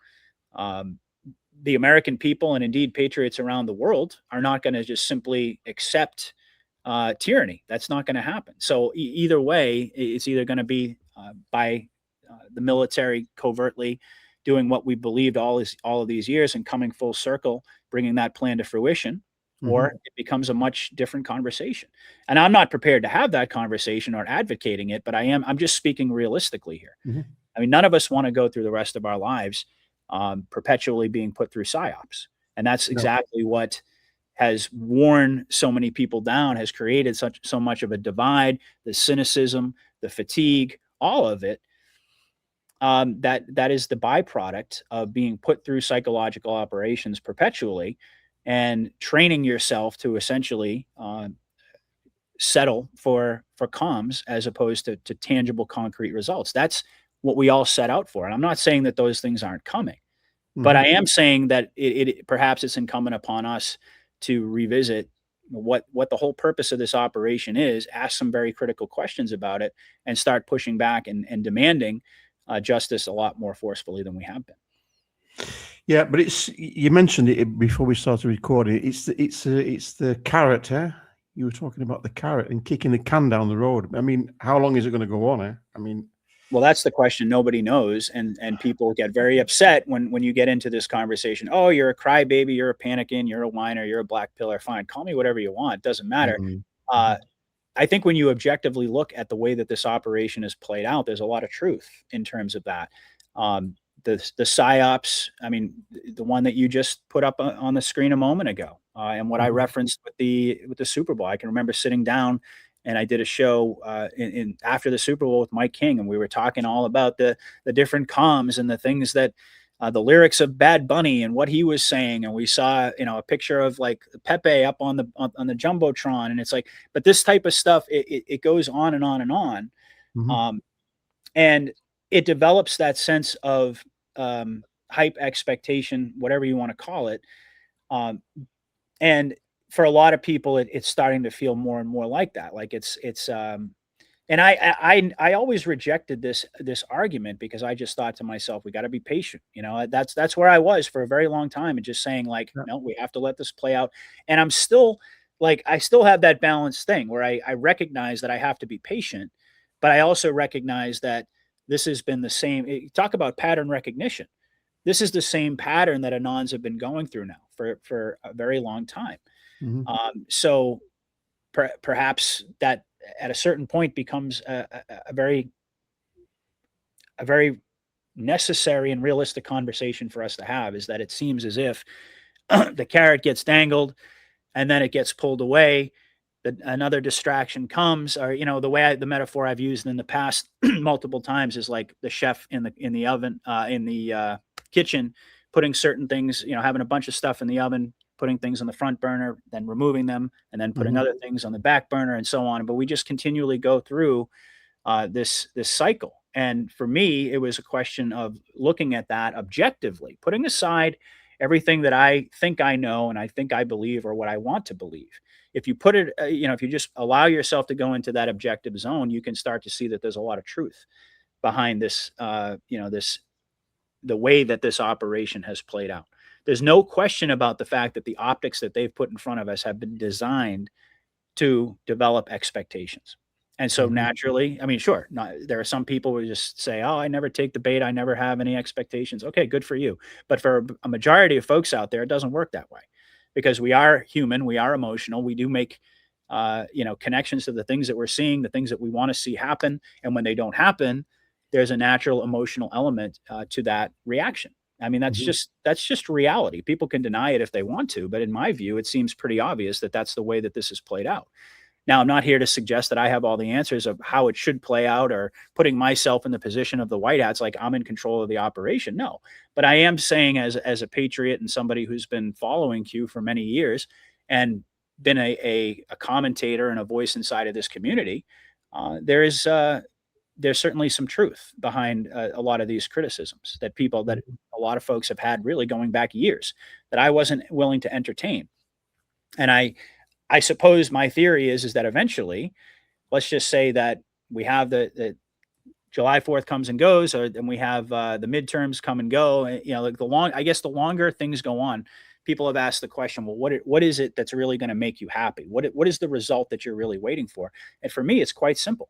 The American people, and indeed patriots around the world, are not going to just simply accept tyranny. That's not going to happen. So either way, it's either going to be by the military covertly doing what we believed all of these years and coming full circle, bringing that plan to fruition, or it becomes a much different conversation. And I'm not prepared to have that conversation or advocating it, but I'm just speaking realistically here. I mean, none of us want to go through the rest of our lives perpetually being put through psyops. And that's exactly what has worn so many people down, has created so much of a divide, the cynicism, the fatigue, all of it. That is the byproduct of being put through psychological operations perpetually and training yourself to essentially settle for comms as opposed to tangible, concrete results. That's what we all set out for. And I'm not saying that those things aren't coming, but I am saying that perhaps it's incumbent upon us to revisit what the whole purpose of this operation is, ask some very critical questions about it, and start pushing back and demanding justice a lot more forcefully than we have been. Yeah, but you mentioned it before we started recording. It's the carrot, eh? You were talking about the carrot and kicking the can down the road. I mean, how long is it going to go on, eh? I mean, well, that's the question nobody knows, and people get very upset when you get into this conversation. Oh, you're a crybaby, you're a panicking, you're a whiner, you're a black pillar. Fine, call me whatever you want. Doesn't matter. I think when you objectively look at the way that this operation is played out, there's a lot of truth in terms of that. The psyops, I mean, the one that you just put up on the screen a moment ago, and what I referenced with the Super Bowl. I can remember sitting down and I did a show in after the Super Bowl with Mike King, and we were talking all about the different comms and the things that the lyrics of Bad Bunny and what he was saying. And we saw, a picture of like Pepe up on the Jumbotron. And it's like, but this type of stuff, it goes on and on and on. And it develops that sense of hype, expectation, whatever you want to call it. And for a lot of people, it's starting to feel more and more like that. Like and I always rejected this argument because I just thought to myself, we got to be patient. That's where I was for a very long time, and just saying like, no, we have to let this play out. And I'm still like, I still have that balanced thing where I recognize that I have to be patient, but I also recognize that this has been the same. Talk about pattern recognition. This is the same pattern that Anons have been going through now for a very long time. So perhaps that at a certain point becomes a very necessary and realistic conversation for us to have, is that it seems as if the carrot gets dangled and then it gets pulled away. Another distraction comes, or the metaphor I've used in the past multiple times is like the chef in the oven, in the kitchen, putting certain things, having a bunch of stuff in the oven, putting things on the front burner, then removing them, and then putting other things on the back burner, and so on. But we just continually go through this cycle, And for me, it was a question of looking at that objectively, putting aside everything that I think I know and I think I believe or what I want to believe. If you put it, if you just allow yourself to go into that objective zone, you can start to see that there's a lot of truth behind this, the way that this operation has played out. There's no question about the fact that the optics that they've put in front of us have been designed to develop expectations. And so naturally, I mean, sure, there are some people who just say, oh, I never take the bait. I never have any expectations. Okay, good for you. But for a majority of folks out there, it doesn't work that way because we are human. We are emotional. We do make, connections to the things that we're seeing, the things that we want to see happen. And when they don't happen, there's a natural emotional element to that reaction. I mean, that's just reality. People can deny it if they want to, but in my view, it seems pretty obvious that that's the way that this is played out. Now, I'm not here to suggest that I have all the answers of how it should play out or putting myself in the position of the White Hats like I'm in control of the operation. No, but I am saying as a patriot and somebody who's been following Q for many years and been a commentator and a voice inside of this community, there's certainly some truth behind a lot of these criticisms that a lot of folks have had really going back years that I wasn't willing to entertain. And I suppose my theory is that eventually, let's just say that we have the July 4th comes and goes, and we have the midterms come and go. Like the longer things go on, people have asked the question, well, what is it that's really going to make you happy? What is the result that you're really waiting for? And for me, it's quite simple.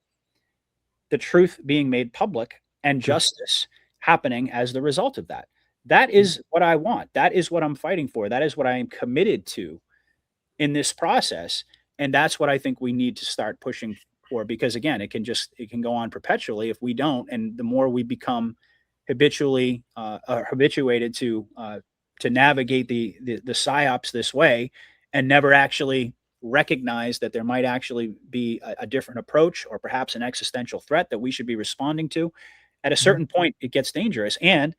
The truth being made public and justice happening as the result of that. That is what I want. That is what I'm fighting for. That is what I am committed to in this process. And that's what I think we need to start pushing for, because again, it can go on perpetually if we don't. And the more we become habituated to navigate the psyops this way and never actually recognize that there might actually be a different approach or perhaps an existential threat that we should be responding to, at a certain point, it gets dangerous. And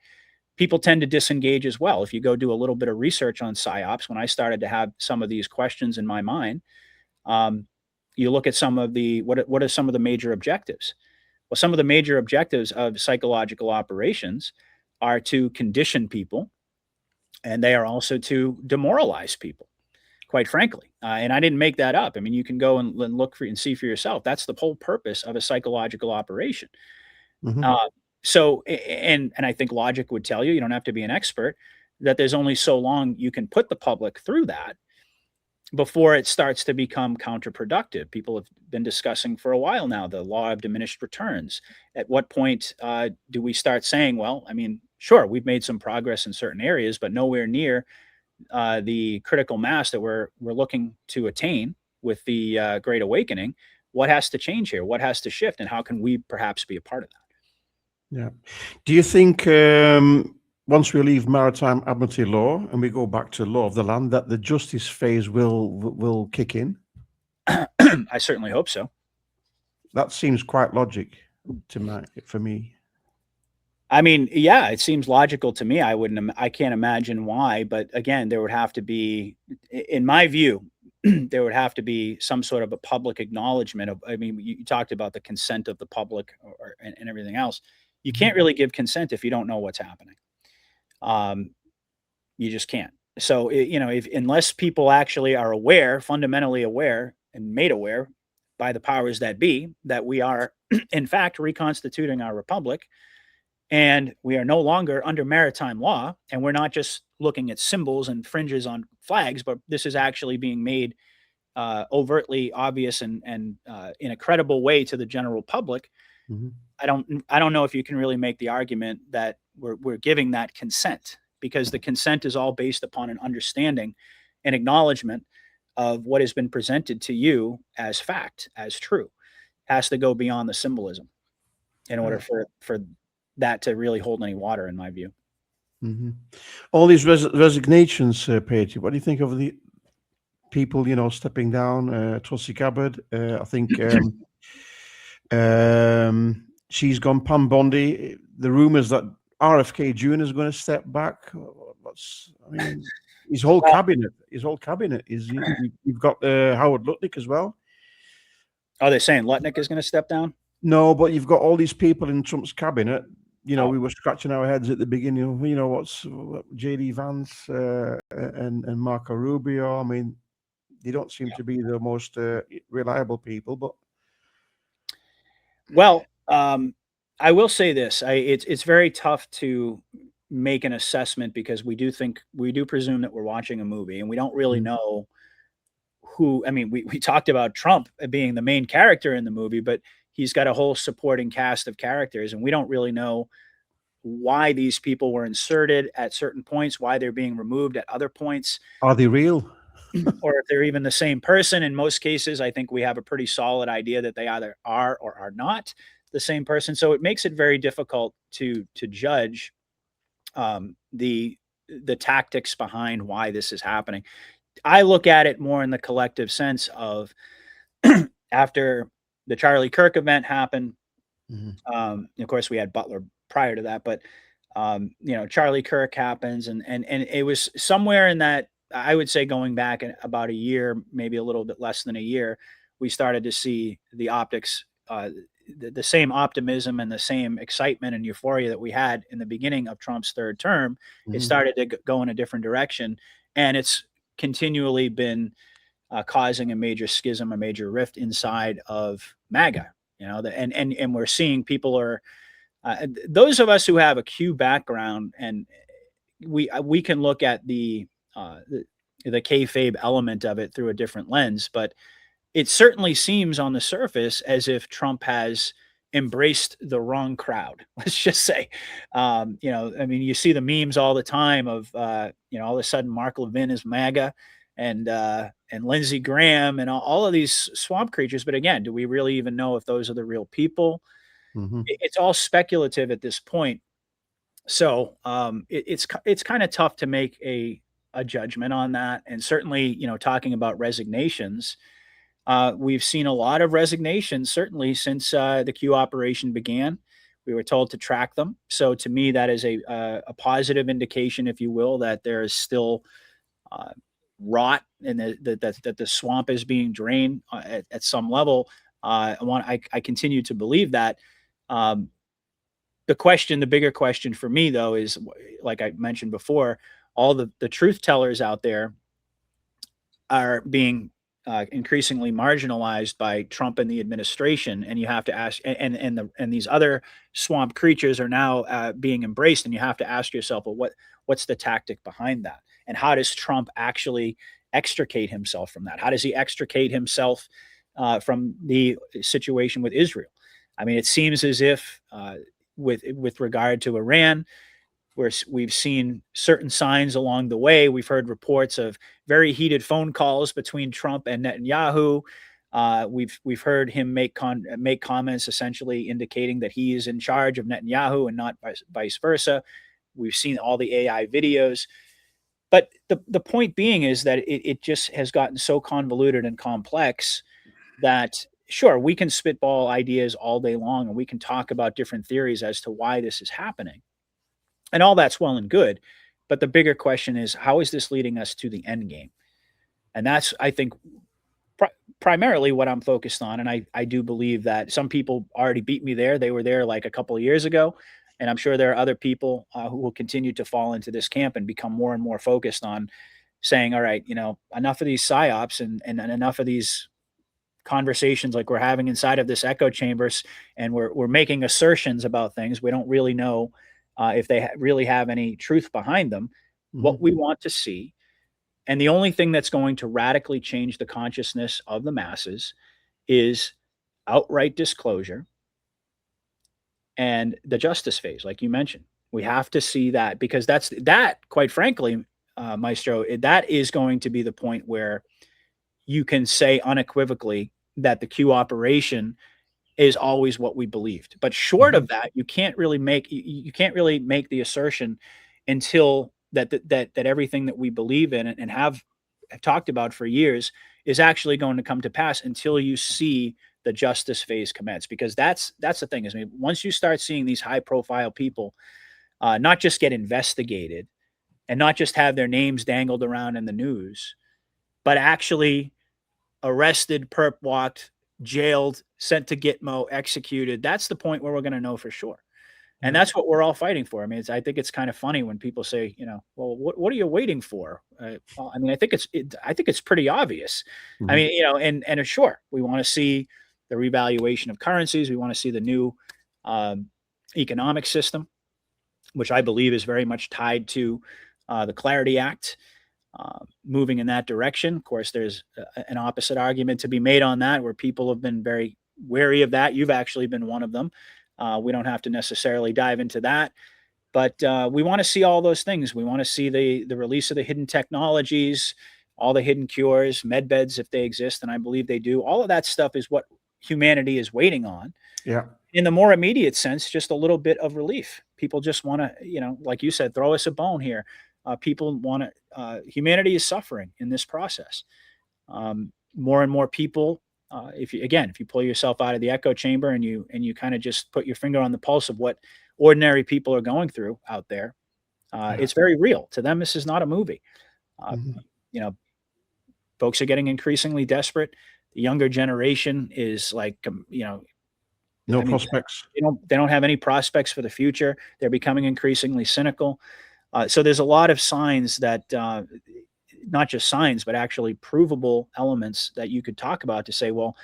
people tend to disengage as well. If you go do a little bit of research on psyops, when I started to have some of these questions in my mind, you look at some of what are some of the major objectives? Well, some of the major objectives of psychological operations are to condition people, and they are also to demoralize people, quite frankly. And I didn't make that up. I mean, you can go and look for and see for yourself. That's the whole purpose of a psychological operation. So, and I think logic would tell you, you don't have to be an expert, that there's only so long you can put the public through that before it starts to become counterproductive. People have been discussing for a while now the law of diminished returns. At what point do we start saying, well, I mean, sure, we've made some progress in certain areas, but nowhere near the critical mass that we're looking to attain with the Great Awakening. What has to change here? What has to shift? And how can we perhaps be a part of that? Yeah. Do you think once we leave maritime admiralty law and we go back to law of the land, that the justice phase will kick in? I certainly hope so. That seems quite logic for me. I mean, yeah, it seems logical to me. I can't imagine why, but again, there would have to be, in my view, there would have to be some sort of a public acknowledgement of, I mean, you talked about the consent of the public and everything else. You can't really give consent if you don't know what's happening. You just can't. So, unless people actually are aware, fundamentally aware and made aware by the powers that be, that we are in fact reconstituting our republic, and we are no longer under maritime law, and we're not just looking at symbols and fringes on flags, but this is actually being made overtly obvious and in a credible way to the general public. I don't know if you can really make the argument that we're giving that consent, because the consent is all based upon an understanding and acknowledgement of what has been presented to you as fact, as true. It has to go beyond the symbolism in order for that to really hold any water, in my view. All these resignations, Paige, what do you think of the people, stepping down? Tulsi Gabbard, I think she's gone. Pam Bondi. The rumors that RFK Jr. is going to step back. His whole cabinet. Is you've got Howard Lutnick as well. Are they saying Lutnick is going to step down? No, but you've got all these people in Trump's cabinet. Oh. We were scratching our heads at the beginning. What's JD Vance and Marco Rubio. I mean, they don't seem to be the most reliable people. But Well, I will say this: it's very tough to make an assessment because we do presume that we're watching a movie, and we don't really Mhm. know who. I mean, we talked about Trump being the main character in the movie, but he's got a whole supporting cast of characters, and we don't really know why these people were inserted at certain points, why they're being removed at other points, Are they real? or if they're even the same person. In most cases, I think we have a pretty solid idea that they either are or are not the same person. So it makes it very difficult to judge the tactics behind why this is happening. I look at it more in the collective sense of after the Charlie Kirk event happened. Mhm. Of course, we had Butler prior to that, but Charlie Kirk happens, and it was somewhere in that, I would say, going back about a year, maybe a little bit less than a year, we started to see the optics, the same optimism and the same excitement and euphoria that we had in the beginning of Trump's third term. It Mhm. started to go in a different direction, and it's continually been causing a major schism, a major rift inside of MAGA. And we're seeing people are those of us who have a Q background, and we can look at the kayfabe element of it through a different lens, but it certainly seems on the surface as if Trump has embraced the wrong crowd. Let's just say, I mean, you see the memes all the time of, all of a sudden Mark Levin is MAGA, and Lindsey Graham, and all of these swamp creatures. But again, do we really even know if those are the real people? Mhm. It's all speculative at this point. So it's kind of tough to make a judgment on that. And certainly, talking about resignations, we've seen a lot of resignations, certainly since the Q operation began. We were told to track them. So to me, that is a positive indication, if you will, that there is still uh, rot and that the swamp is being drained at some level. I continue to believe that. Um, the bigger question for me though, is like I mentioned before, all the truth tellers out there are being increasingly marginalized by Trump and the administration, and you have to ask, and these other swamp creatures are now being embraced, and you have to ask yourself, well, what's the tactic behind that, and how does Trump actually extricate himself from that? How does he extricate himself from the situation with Israel? I mean, it seems as if with regard to Iran, where we've seen certain signs along the way. We've heard reports of very heated phone calls between Trump and Netanyahu. We've heard him make comments essentially indicating that he is in charge of Netanyahu and not vice versa. We've seen all the AI videos, but the point being is that it just has gotten so convoluted and complex that sure, we can spitball ideas all day long and we can talk about different theories as to why this is happening, and all that's well and good. But the bigger question is, how is this leading us to the end game? And that's, I think, pri- primarily what I'm focused on. And I do believe that some people already beat me there. They were there like a couple of years ago. And I'm sure there are other people who will continue to fall into this camp and become more and more focused on saying, all right, enough of these psyops, and enough of these conversations like we're having inside of this echo chambers, and we're making assertions about things we don't really know if they really have any truth behind them. What Mhm. we want to see, and the only thing that's going to radically change the consciousness of the masses, is outright disclosure and the justice phase, like you mentioned. We have to see that, because quite frankly, Maestro, that is going to be the point where you can say unequivocally that the Q operation is always what we believed. But short Mhm. of that, you can't really make the assertion until that everything that we believe in and have talked about for years is actually going to come to pass, until you see the justice phase commence. Because that's the thing is, I mean, once you start seeing these high profile people not just get investigated and not just have their names dangled around in the news, but actually arrested, perp walked, jailed, sent to Gitmo, executed. That's the point where we're going to know for sure. And Yeah. that's what we're all fighting for. I mean, I think it's kind of funny when people say, well, what are you waiting for? Well, I mean, I think it's pretty obvious. I Mhm. mean, and sure, we want to see the revaluation of currencies. We want to see the new economic system, which I believe is very much tied to the Clarity Act, moving in that direction. Of course, there's an opposite argument to be made on that, where people have been very wary of that. You've actually been one of them. We don't have to necessarily dive into that, but we want to see all those things. We want to see the release of the hidden technologies, all the hidden cures, med beds if they exist, and I believe they do. All of that stuff is what humanity is waiting on. Yeah. In the more immediate sense, just a little bit of relief. People just want to, like you said, throw us a bone here. People want to. Humanity is suffering in this process. More and more people. If you pull yourself out of the echo chamber and you kind of just put your finger on the pulse of what ordinary people are going through out there, it's very real to them. This is not a movie. Mhm. You know, folks are getting increasingly desperate. The younger generation is like, No I mean, prospects. they don't have any prospects for the future. They're becoming increasingly cynical. So there's a lot of signs that, not just signs, but actually provable elements that you could talk about to say, well,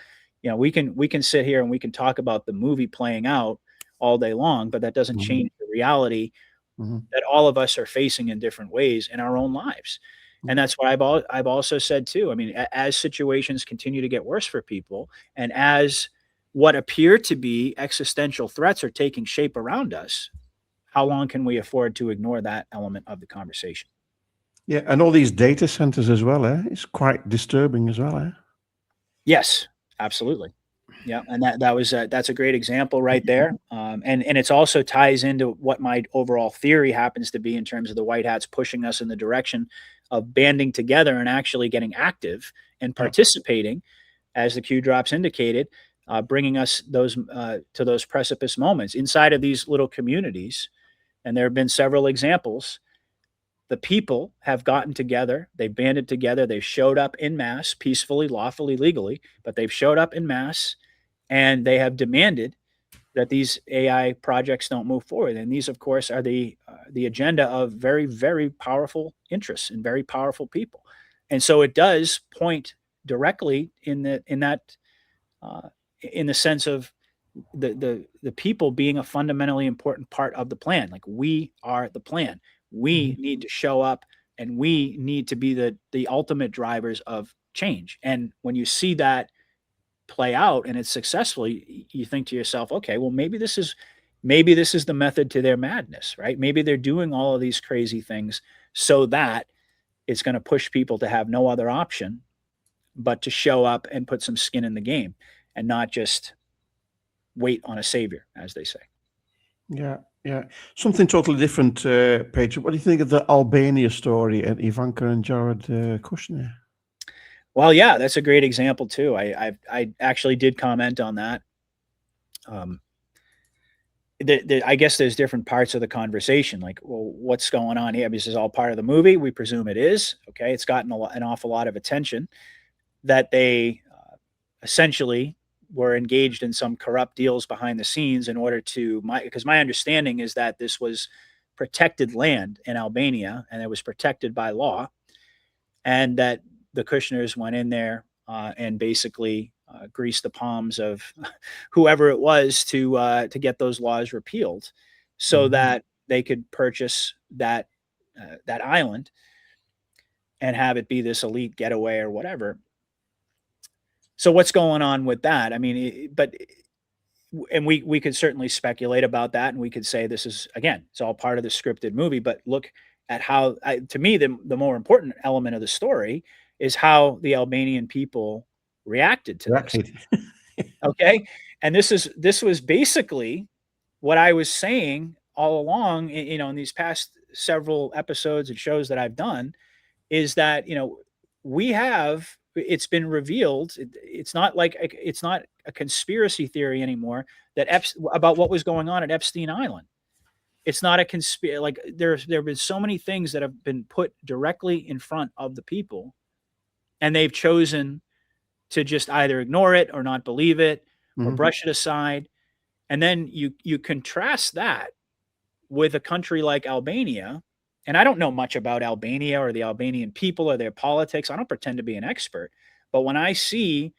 we can sit here and we can talk about the movie playing out all day long, but that doesn't Mhm. change the reality Mhm. that all of us are facing in different ways in our own lives. And Mhm. that's what I've also said too. I mean, as situations continue to get worse for people, and as what appear to be existential threats are taking shape around us, how long can we afford to ignore that element of the conversation? Yeah, and all these data centers as well, eh? It's quite disturbing as well, eh? Yes, absolutely. Yeah, and that's a great example right there. And it's also ties into what my overall theory happens to be in terms of the white hats pushing us in the direction of banding together and actually getting active and Yeah. participating, as the Q drops indicated, bringing us those to those precipice moments inside of these little communities. And there have been several examples. The people have gotten together, they've banded together, they've showed up in mass, peacefully, lawfully, legally, but they've showed up in mass and they have demanded that these AI projects don't move forward. And these, of course, are the agenda of very, very powerful interests and very powerful people. And so it does point directly uh, in the sense of the people being a fundamentally important part of the plan. Like, we are the plan. We Mhm. need to show up, and we need to be the ultimate drivers of change. And when you see that play out and it's successful, you think to yourself, okay, well, maybe this is the method to their madness, right? Maybe they're doing all of these crazy things so that it's going to push people to have no other option but to show up and put some skin in the game and not just wait on a savior, as they say. Yeah, yeah. Something totally different, Paige. What do you think of the Albania story and Ivanka and Jared Kushner? Well, yeah, that's a great example too. I actually did comment on that. Um, I guess there's different parts of the conversation. Like, well, what's going on here? This is all part of the movie. We presume it is. Okay, it's gotten an awful lot of attention that they essentially were engaged in some corrupt deals behind the scenes in order to because my understanding is that this was protected land in Albania and it was protected by law, and that the Kushners went in there and basically greased the palms of whoever it was to get those laws repealed, so Mhm. that they could purchase that island and have it be this elite getaway or whatever. So what's going on with that? I mean, and we could certainly speculate about that, and we could say this is, again, it's all part of the scripted movie. But look at how, to me, the more important element of the story is how the Albanian people reacted to this. Exactly. Okay, and this was basically what I was saying all along. In these past several episodes and shows that I've done, is that we have it's been revealed. It's not like it's not a conspiracy theory anymore about what was going on at Epstein Island. It's not a conspiracy. Like, there have been so many things that have been put directly in front of the people, and they've chosen to just either ignore it or not believe it or Mhm. brush it aside. And then you contrast that with a country like Albania. And I don't know much about Albania or the Albanian people or their politics. I don't pretend to be an expert. But when I see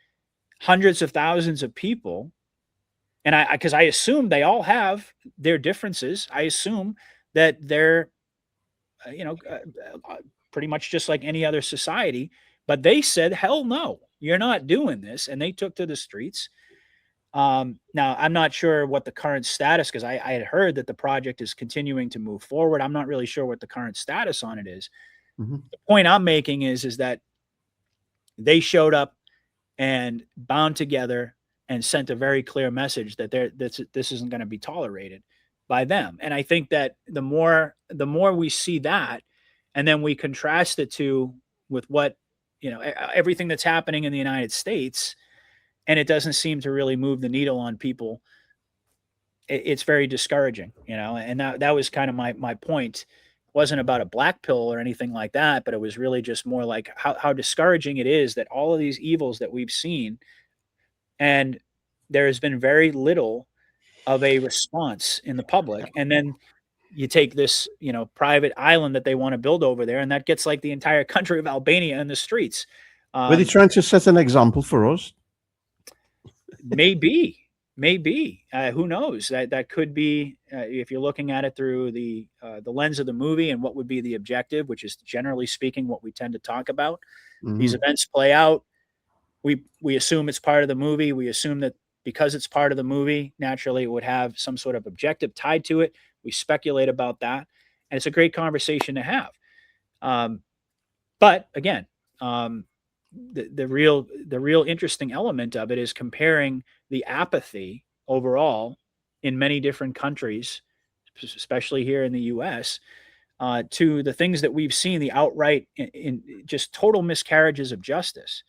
hundreds of thousands of people, and because I assume they all have their differences, I assume that they're, you know, pretty much just like any other society. But they said, hell no, you're not doing this. And they took to the streets. Now, I'm not sure what the current status, because I had heard that the project is continuing to move forward. I'm not really sure what the current status on it is. Mhm. The point I'm making is that they showed up and bound together and sent a very clear message that this isn't going to be tolerated by them. And I think that the more we see that, and then we contrast it with what, everything that's happening in the United States, and it doesn't seem to really move the needle on people. It's very discouraging, and that was kind of my point. It wasn't about a black pill or anything like that, but it was really just more like how discouraging it is that all of these evils that we've seen, and there has been very little of a response in the public. And then you take this, private island that they want to build over there, and that gets like the entire country of Albania in the streets. Were they trying to set an example for us? Maybe, who knows? That could be, if you're looking at it through the lens of the movie and what would be the objective, which is generally speaking what we tend to talk about. These Mhm. events play out. We assume it's part of the movie. We assume that because it's part of the movie, naturally it would have some sort of objective tied to it. We speculate about that, and it's a great conversation to have. Um, but again, the real interesting element of it is comparing the apathy overall in many different countries, especially here in the U.S., to the things that we've seen, the outright in just total miscarriages of justice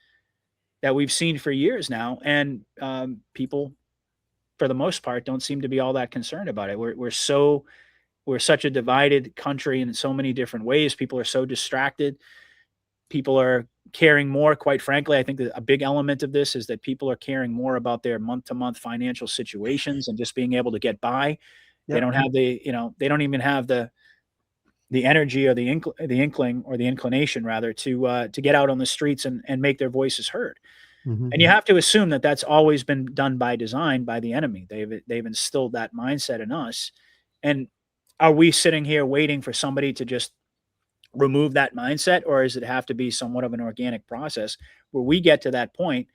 that we've seen for years now, and people, for the most part, don't seem to be all that concerned about it. We're such a divided country in so many different ways. People are so distracted. People are caring more, quite frankly. I think that a big element of this is that people are caring more about their month-to-month financial situations and just being able to get by. They Yep. don't have they don't even have the energy or the inkling or the inclination rather to get out on the streets and make their voices heard. Mhm. And you have to assume that that's always been done by design by the enemy. They've instilled that mindset in us. And are we sitting here waiting for somebody to just remove that mindset, or does it have to be somewhat of an organic process where we get to that point,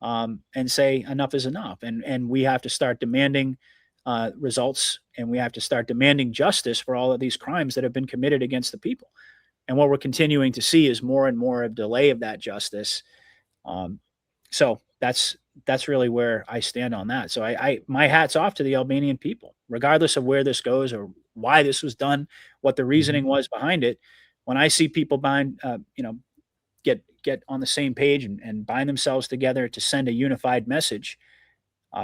and say enough is enough, and we have to start demanding results, and we have to start demanding justice for all of these crimes that have been committed against the people. And what we're continuing to see is more and more of delay of that justice. Um, so that's really where I stand on that. So I my hat's off to the Albanian people, regardless of where this goes or why this was done, what the Mhm. reasoning was behind it. When I see people get on the same page and bind themselves together to send a unified message,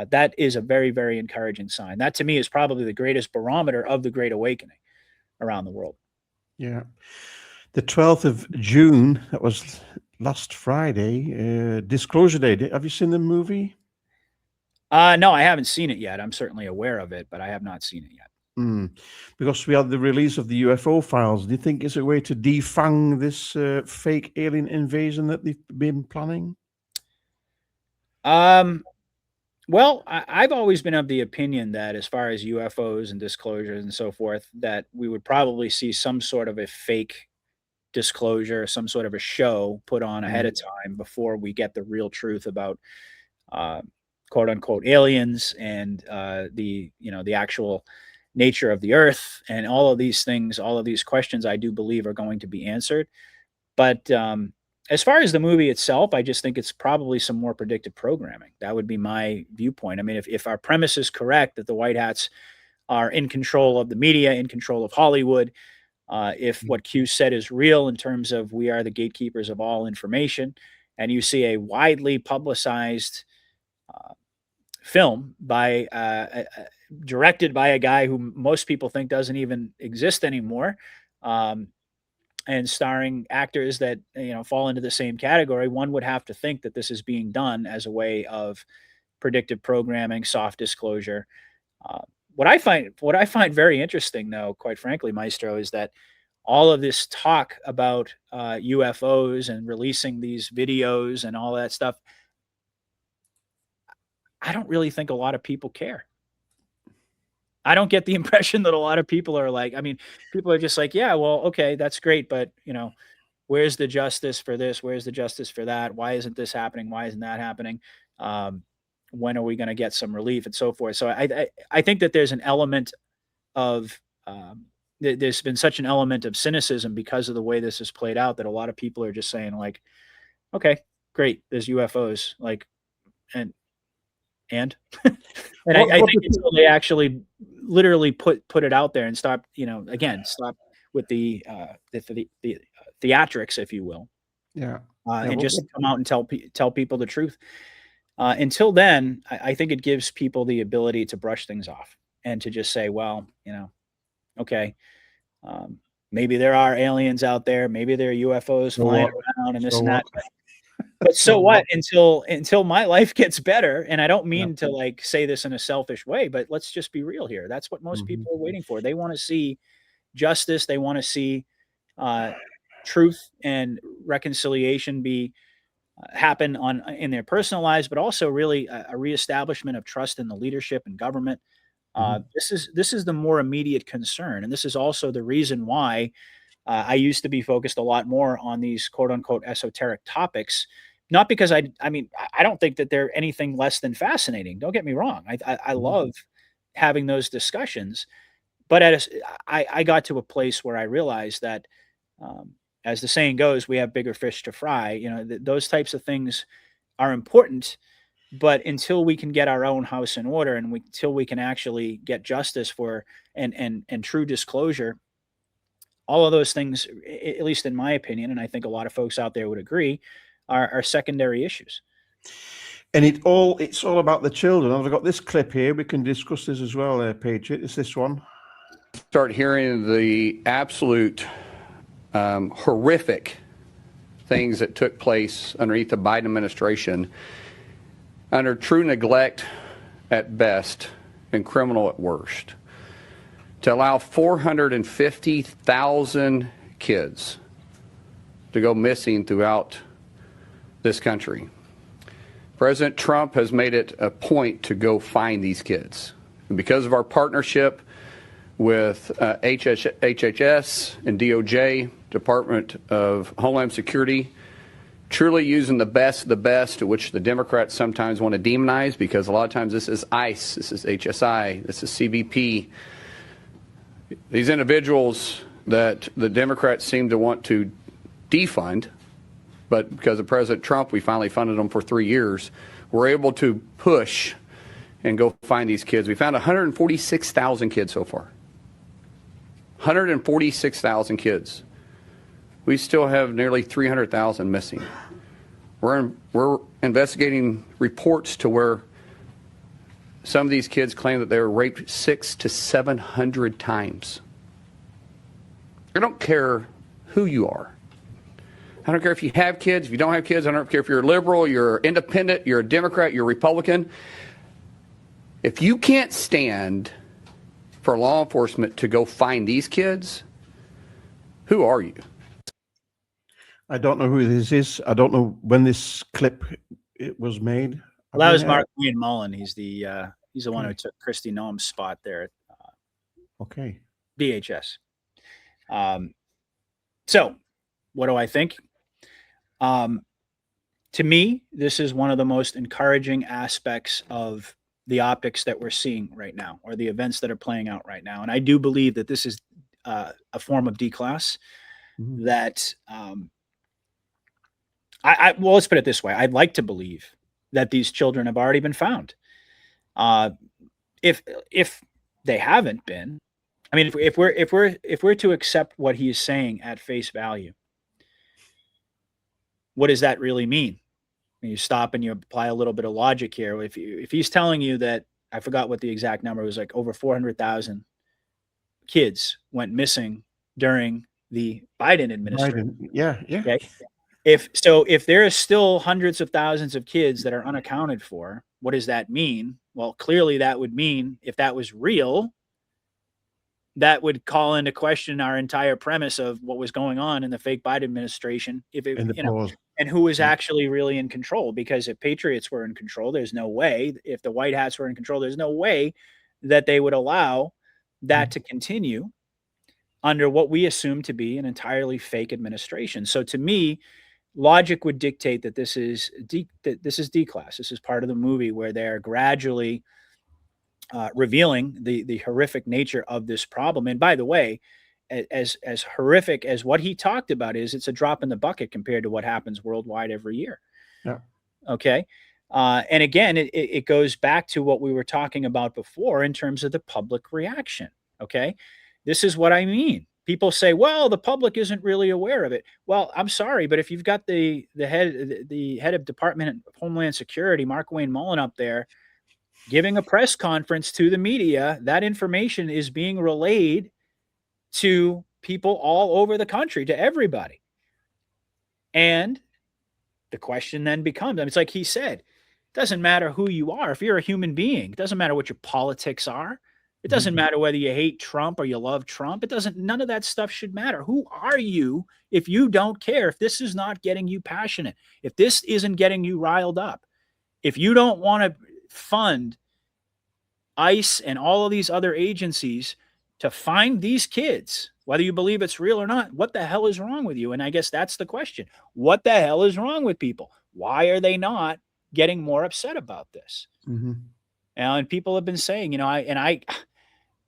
that is a very, very encouraging sign. That to me is probably the greatest barometer of the Great Awakening around the world. Yeah. The 12th of June, that was last Friday, Disclosure Day. Have you seen the movie? No, I haven't seen it yet. I'm certainly aware of it, but I have not seen it yet. Mm. Because we had the release of the UFO files. Do you think it's a way to defang this fake alien invasion that they've been planning? Um, well, I've always been of the opinion that as far as UFOs and disclosures and so forth, that we would probably see some sort of a fake disclosure, some sort of a show put on ahead Mm. of time before we get the real truth about uh, quote unquote aliens and the actual nature of the earth and all of these things, all of these questions I do believe are going to be answered. But as far as the movie itself, I just think it's probably some more predictive programming. That would be my viewpoint. I mean, if our premise is correct that the White Hats are in control of the media, in control of Hollywood, if what Q said is real in terms of we are the gatekeepers of all information, and you see a widely publicized uh, film directed by a guy who most people think doesn't even exist anymore, um, and starring actors that, you know, fall into the same category, one would have to think that this is being done as a way of predictive programming, soft disclosure. Uh, what I find very interesting, though, quite frankly, Maestro, is that all of this talk about UFOs and releasing these videos and all that stuff, I don't really think a lot of people care. I don't get the impression that a lot of people are like, I mean, people are just like, yeah, well, okay, that's great, but you know, where's the justice for this? Where's the justice for that? Why isn't this happening? Why isn't that happening? Um, when are we going to get some relief and so forth? So I think that there's an element of there's been such an element of cynicism because of the way this has played out that a lot of people are just saying like, okay, great, there's UFOs, like, and and and I What think until they actually literally put it out there and stop, you know, again, stop with the theatrics, if you will, yeah. and just come out and tell people the truth. Until then, I think it gives people the ability to brush things off and to just say, well, you know, okay, maybe there are aliens out there, maybe there are UFOs flying around and this and that. But so what? Until my life gets better, and I don't mean to like say this in a selfish way, but let's just be real here. That's what most people are waiting for. They want to see justice. They want to see truth and reconciliation be happen in their personal lives, but also really a reestablishment of trust in the leadership and government. This is the more immediate concern, and this is also the reason why I used to be focused a lot more on these quote unquote esoteric topics. Not because I mean, I don't think that they're anything less than fascinating. Don't get me wrong. I love having those discussions, but I got to a place where I realized that, as the saying goes, we have bigger fish to fry. You know, those types of things are important, but until we can get our own house in order and until we can actually get justice for and true disclosure, all of those things, at least in my opinion, and I think a lot of folks out there would agree, are secondary issues. And it's all about the children. I've got this clip here. We can discuss this as well, Patriot. It's this one. Start hearing the absolute horrific things that took place underneath the Biden administration, under true neglect at best and criminal at worst, to allow 450,000 kids to go missing throughout this country. President Trump has made it a point to go find these kids. And because of our partnership with HHS and DOJ, Department of Homeland Security, truly using the best of the best, which the Democrats sometimes want to demonize, because a lot of times this is ICE, this is HSI, this is CBP. These individuals that the Democrats seem to want to defund, but because of President Trump, we finally funded them for 3 years. We're able to push and go find these kids. We found 146,000 kids so far. 146,000 kids. We still have nearly 300,000 missing. We're investigating reports to where some of these kids claim that they were raped 600 to 700 times. I don't care who you are. I don't care if you have kids, if you don't have kids. I don't care if you're a liberal, you're independent, you're a Democrat, you're a Republican. If you can't stand for law enforcement to go find these kids, who are you? I don't know who this is. I don't know when this clip was made. Well, that was Mark Wayne Mullen. He's the one who took Kristi Noem's spot there at DHS. So what do I think? To me, this is one of the most encouraging aspects of the optics that we're seeing right now, or the events that are playing out right now. And I do believe that this is a form of D-class that well, let's put it this way. I'd like to believe that these children have already been found. If they haven't been, I mean, if we're to accept what he is saying at face value, what does that really mean? You stop and you apply a little bit of logic here. If he's telling you that, I forgot what the exact number was, like over 400,000 kids went missing during the Biden administration. Biden. Yeah, yeah. Okay. If there are still hundreds of thousands of kids that are unaccounted for, what does that mean? Well, clearly that would mean, if that was real, that would call into question our entire premise of what was going on in the fake Biden administration. If it, In the pause. and who was Yeah. actually really in control, because if patriots were in control, there's no way, if the white hats were in control, there's no way that they would allow that to continue under what we assume to be an entirely fake administration. So to me, logic would dictate that this is D-class. This is part of the movie where they're gradually revealing the horrific nature of this problem. And by the way, as horrific as what he talked about is, it's a drop in the bucket compared to what happens worldwide every year. Yeah. Okay. And again, it goes back to what we were talking about before in terms of the public reaction. Okay. This is what I mean. People say, well, the public isn't really aware of it. Well, I'm sorry, but if you've got the head of Department of Homeland Security, Mark Wayne Mullen, up there giving a press conference to the media, that information is being relayed to people all over the country, to everybody. And the question then becomes, I mean, it's like he said, it doesn't matter who you are. If you're a human being, it doesn't matter what your politics are. It doesn't matter whether you hate Trump or you love Trump. None of that stuff should matter. Who are you if you don't care? If this is not getting you passionate, if this isn't getting you riled up, if you don't want to fund ICE and all of these other agencies to find these kids, whether you believe it's real or not, what the hell is wrong with you? And I guess that's the question. What the hell is wrong with people? Why are they not getting more upset about this? And people have been saying,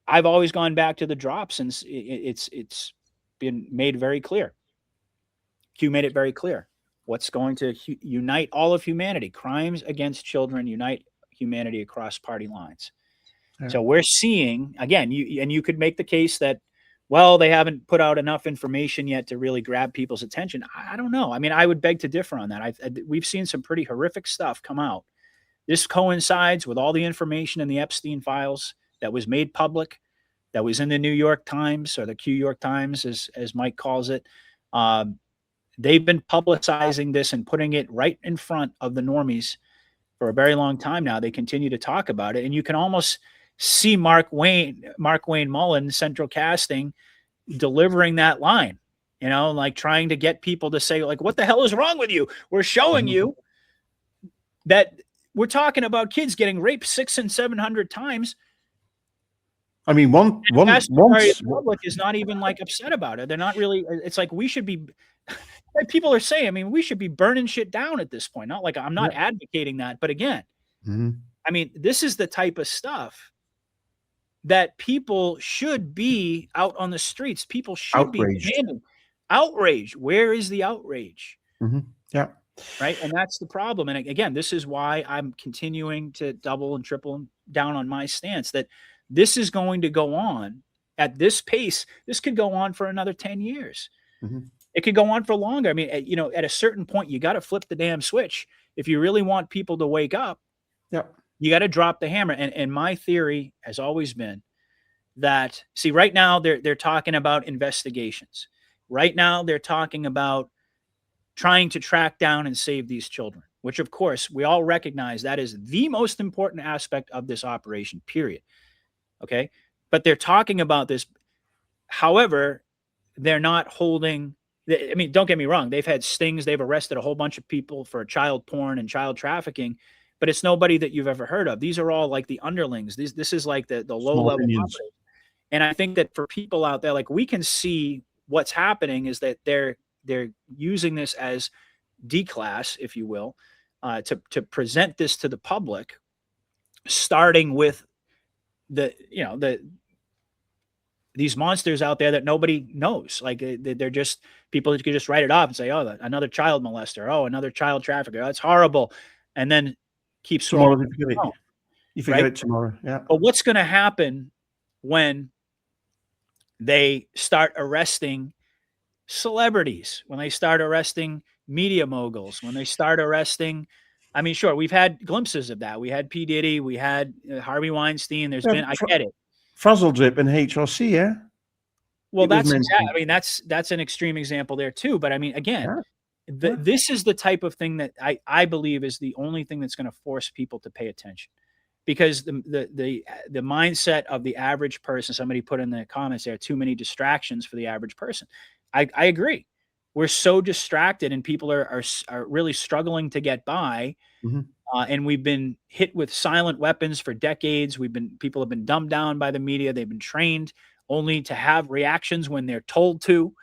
I've always gone back to the drops, and it's been made very clear. Q made it very clear. What's going to unite all of humanity? Crimes against children unite humanity across party lines. Yeah. So we're seeing, again, you could make the case that, well, they haven't put out enough information yet to really grab people's attention. I don't know. I mean, I would beg to differ on that. We've seen some pretty horrific stuff come out. This coincides with all the information in the Epstein files that was made public, that was in the New York Times, or the Q York Times, as Mike calls it. They've been publicizing this and putting it right in front of the normies for a very long time now. They continue to talk about it, and you can almost see Mark Wayne Mullen, Central Casting, delivering that line, like trying to get people to say, like, what the hell is wrong with you? We're showing you that we're talking about kids getting raped 600 and 700 times. I mean, the public is not even like upset about it. They're not really. It's like we should be. Like people are saying, I mean, we should be burning shit down at this point. Not like I'm not advocating that, but again, I mean, this is the type of stuff that people should be out on the streets. People should be demanding outrage. Where is the outrage? Yeah. Right. And that's the problem. And again, this is why I'm continuing to double and triple down on my stance that this is going to go on at this pace. This could go on for another 10 years. It could go on for longer. I mean, at a certain point, you got to flip the damn switch. If you really want people to wake up, you got to drop the hammer. And my theory has always been that, see, right now they're talking about investigations. Right now they're talking about trying to track down and save these children, which of course we all recognize that is the most important aspect of this operation, period. Okay. But they're talking about this. However, they're not holding, I mean, don't get me wrong. They've had stings. They've arrested a whole bunch of people for child porn and child trafficking, but it's nobody that you've ever heard of. These are all like the underlings. This is like the low level. And I think that for people out there, like we can see what's happening is that they're using this as D-class, if you will, to present this to the public, starting with these monsters out there that nobody knows. Like they're just people that could just write it off and say, oh, another child molester. Oh, another child trafficker. Oh, that's horrible. And then keep scrolling. You forget it tomorrow. Yeah. But what's going to happen when they start arresting celebrities, when they start arresting media moguls, when they start arresting, I mean, sure, we've had glimpses of that. We had P. Diddy, we had Harvey Weinstein. There's been, I get it. Frazzle drip and HRC, yeah? Well, It was that's mainstream. I mean, that's an extreme example there too. But I mean, again, Yeah. this is the type of thing that I believe is the only thing that's going to force people to pay attention, because the mindset of the average person. Somebody put in the comments there, too many distractions for the average person. I agree. We're so distracted, and people are really struggling to get by. Mhm. And we've been hit with silent weapons for decades. People have been dumbed down by the media. They've been trained only to have reactions when they're told to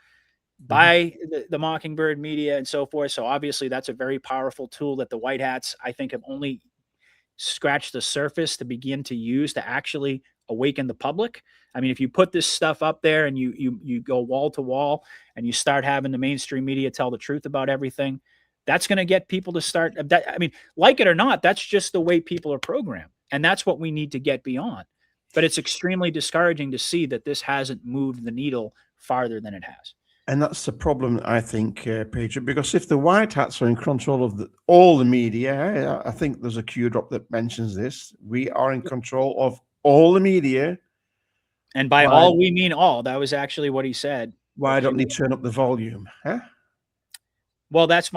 by the Mockingbird media and so forth. So obviously that's a very powerful tool that the white hats, I think, have only scratched the surface to begin to use to actually awaken the public. I mean, if you put this stuff up there and you go wall to wall and you start having the mainstream media tell the truth about everything, that's going to get people to start. I mean, like it or not, that's just the way people are programmed, and that's what we need to get beyond. But it's extremely discouraging to see that this hasn't moved the needle farther than it has. And that's the problem, I think, Peter, because if the white hats are in control of all the media, I think there's a Q drop that mentions this. We are in control of all the media. And by all, we mean all. That was actually what he said. Why don't they turn up the volume? Huh? Well, that's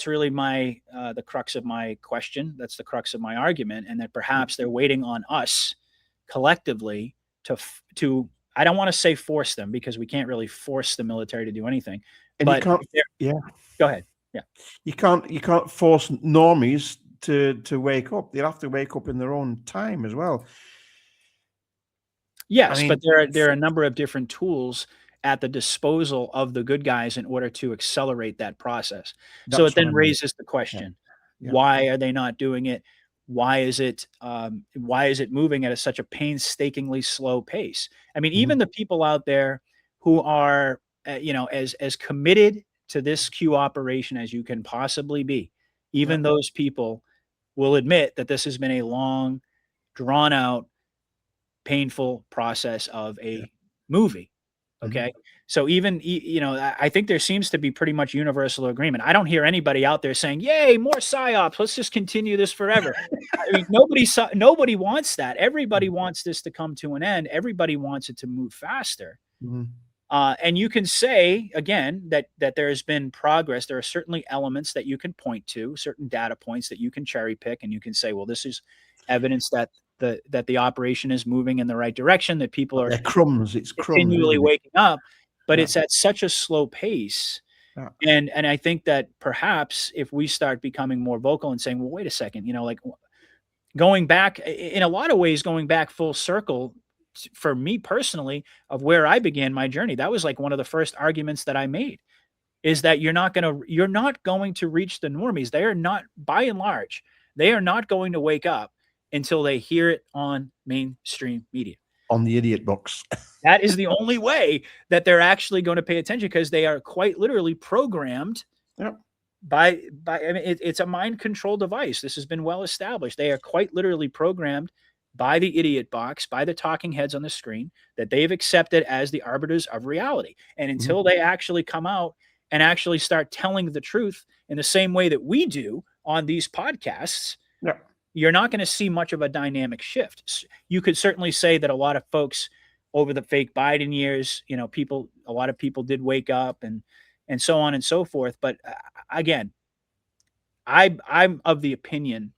really my the crux of my question. That's the crux of my argument, and that perhaps they're waiting on us collectively to I don't want to say force them, because we can't really force the military to do anything. And but go ahead. Yeah. You can't force normies to wake up. They'll have to wake up in their own time as well. Yes, I mean, but there are a number of different tools at the disposal of the good guys in order to accelerate that process. So it then raises the question, why are they not doing it? Why is it moving at such a painstakingly slow pace? I mean, even the people out there who are, as committed to this Q operation as you can possibly be, even those people will admit that this has been a long, drawn out, painful process of a movie. Okay. So even, I think there seems to be pretty much universal agreement. I don't hear anybody out there saying, yay, more psyops. Let's just continue this forever. I mean, nobody wants that. Everybody wants this to come to an end. Everybody wants it to move faster. And you can say, again, that there has been progress. There are certainly elements that you can point to, certain data points that you can cherry pick, and you can say, well, this is evidence that the operation is moving in the right direction, that people are continually waking up, but it's at such a slow pace. And I think that perhaps if we start becoming more vocal and saying, well, wait a second, like going back in a lot of ways, going back full circle for me personally of where I began my journey, that was like one of the first arguments that I made, is that you're not going to reach the normies. They are not, by and large, they are not going to wake up until they hear it on mainstream media, on the idiot box. That is the only way that they're actually going to pay attention, because they are quite literally programmed by I mean, it's a mind control device. This has been well established. They are quite literally programmed by the idiot box, by the talking heads on the screen, that they've accepted as the arbiters of reality. And until they actually come out and actually start telling the truth in the same way that we do on these podcasts, you're not going to see much of a dynamic shift. You could certainly say that a lot of folks over the fake Biden years, a lot of people did wake up and so on and so forth. But again, I'm of the opinion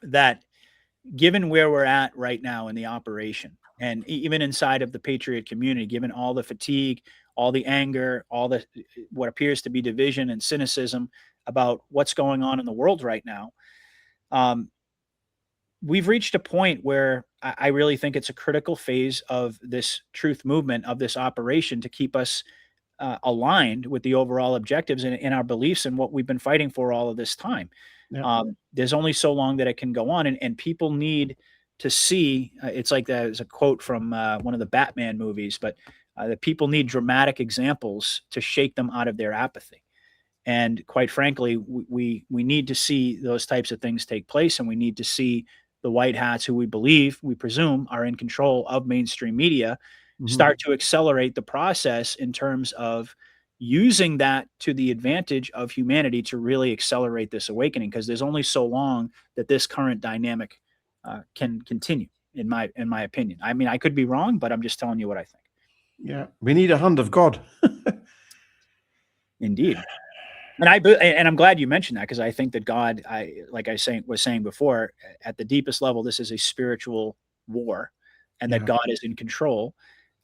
that given where we're at right now in the operation, and even inside of the Patriot community, given all the fatigue, all the anger, all the what appears to be division and cynicism about what's going on in the world right now, we've reached a point where I really think it's a critical phase of this truth movement, of this operation, to keep us aligned with the overall objectives and our beliefs and what we've been fighting for all of this time. There's only so long that it can go on, and people need to see. It's like there's a quote from one of the Batman movies, but that people need dramatic examples to shake them out of their apathy. And quite frankly, we need to see those types of things take place, and we need to see the white hats, who we presume are in control of mainstream media, start to accelerate the process in terms of using that to the advantage of humanity to really accelerate this awakening, because there's only so long that this current dynamic can continue, in my opinion. I mean, I could be wrong, but I'm just telling you what I think. Yeah, we need a hand of God. Indeed. And I'm glad you mentioned that, because I think that God, like I was saying before, at the deepest level, this is a spiritual war, and that Yeah. God is in control.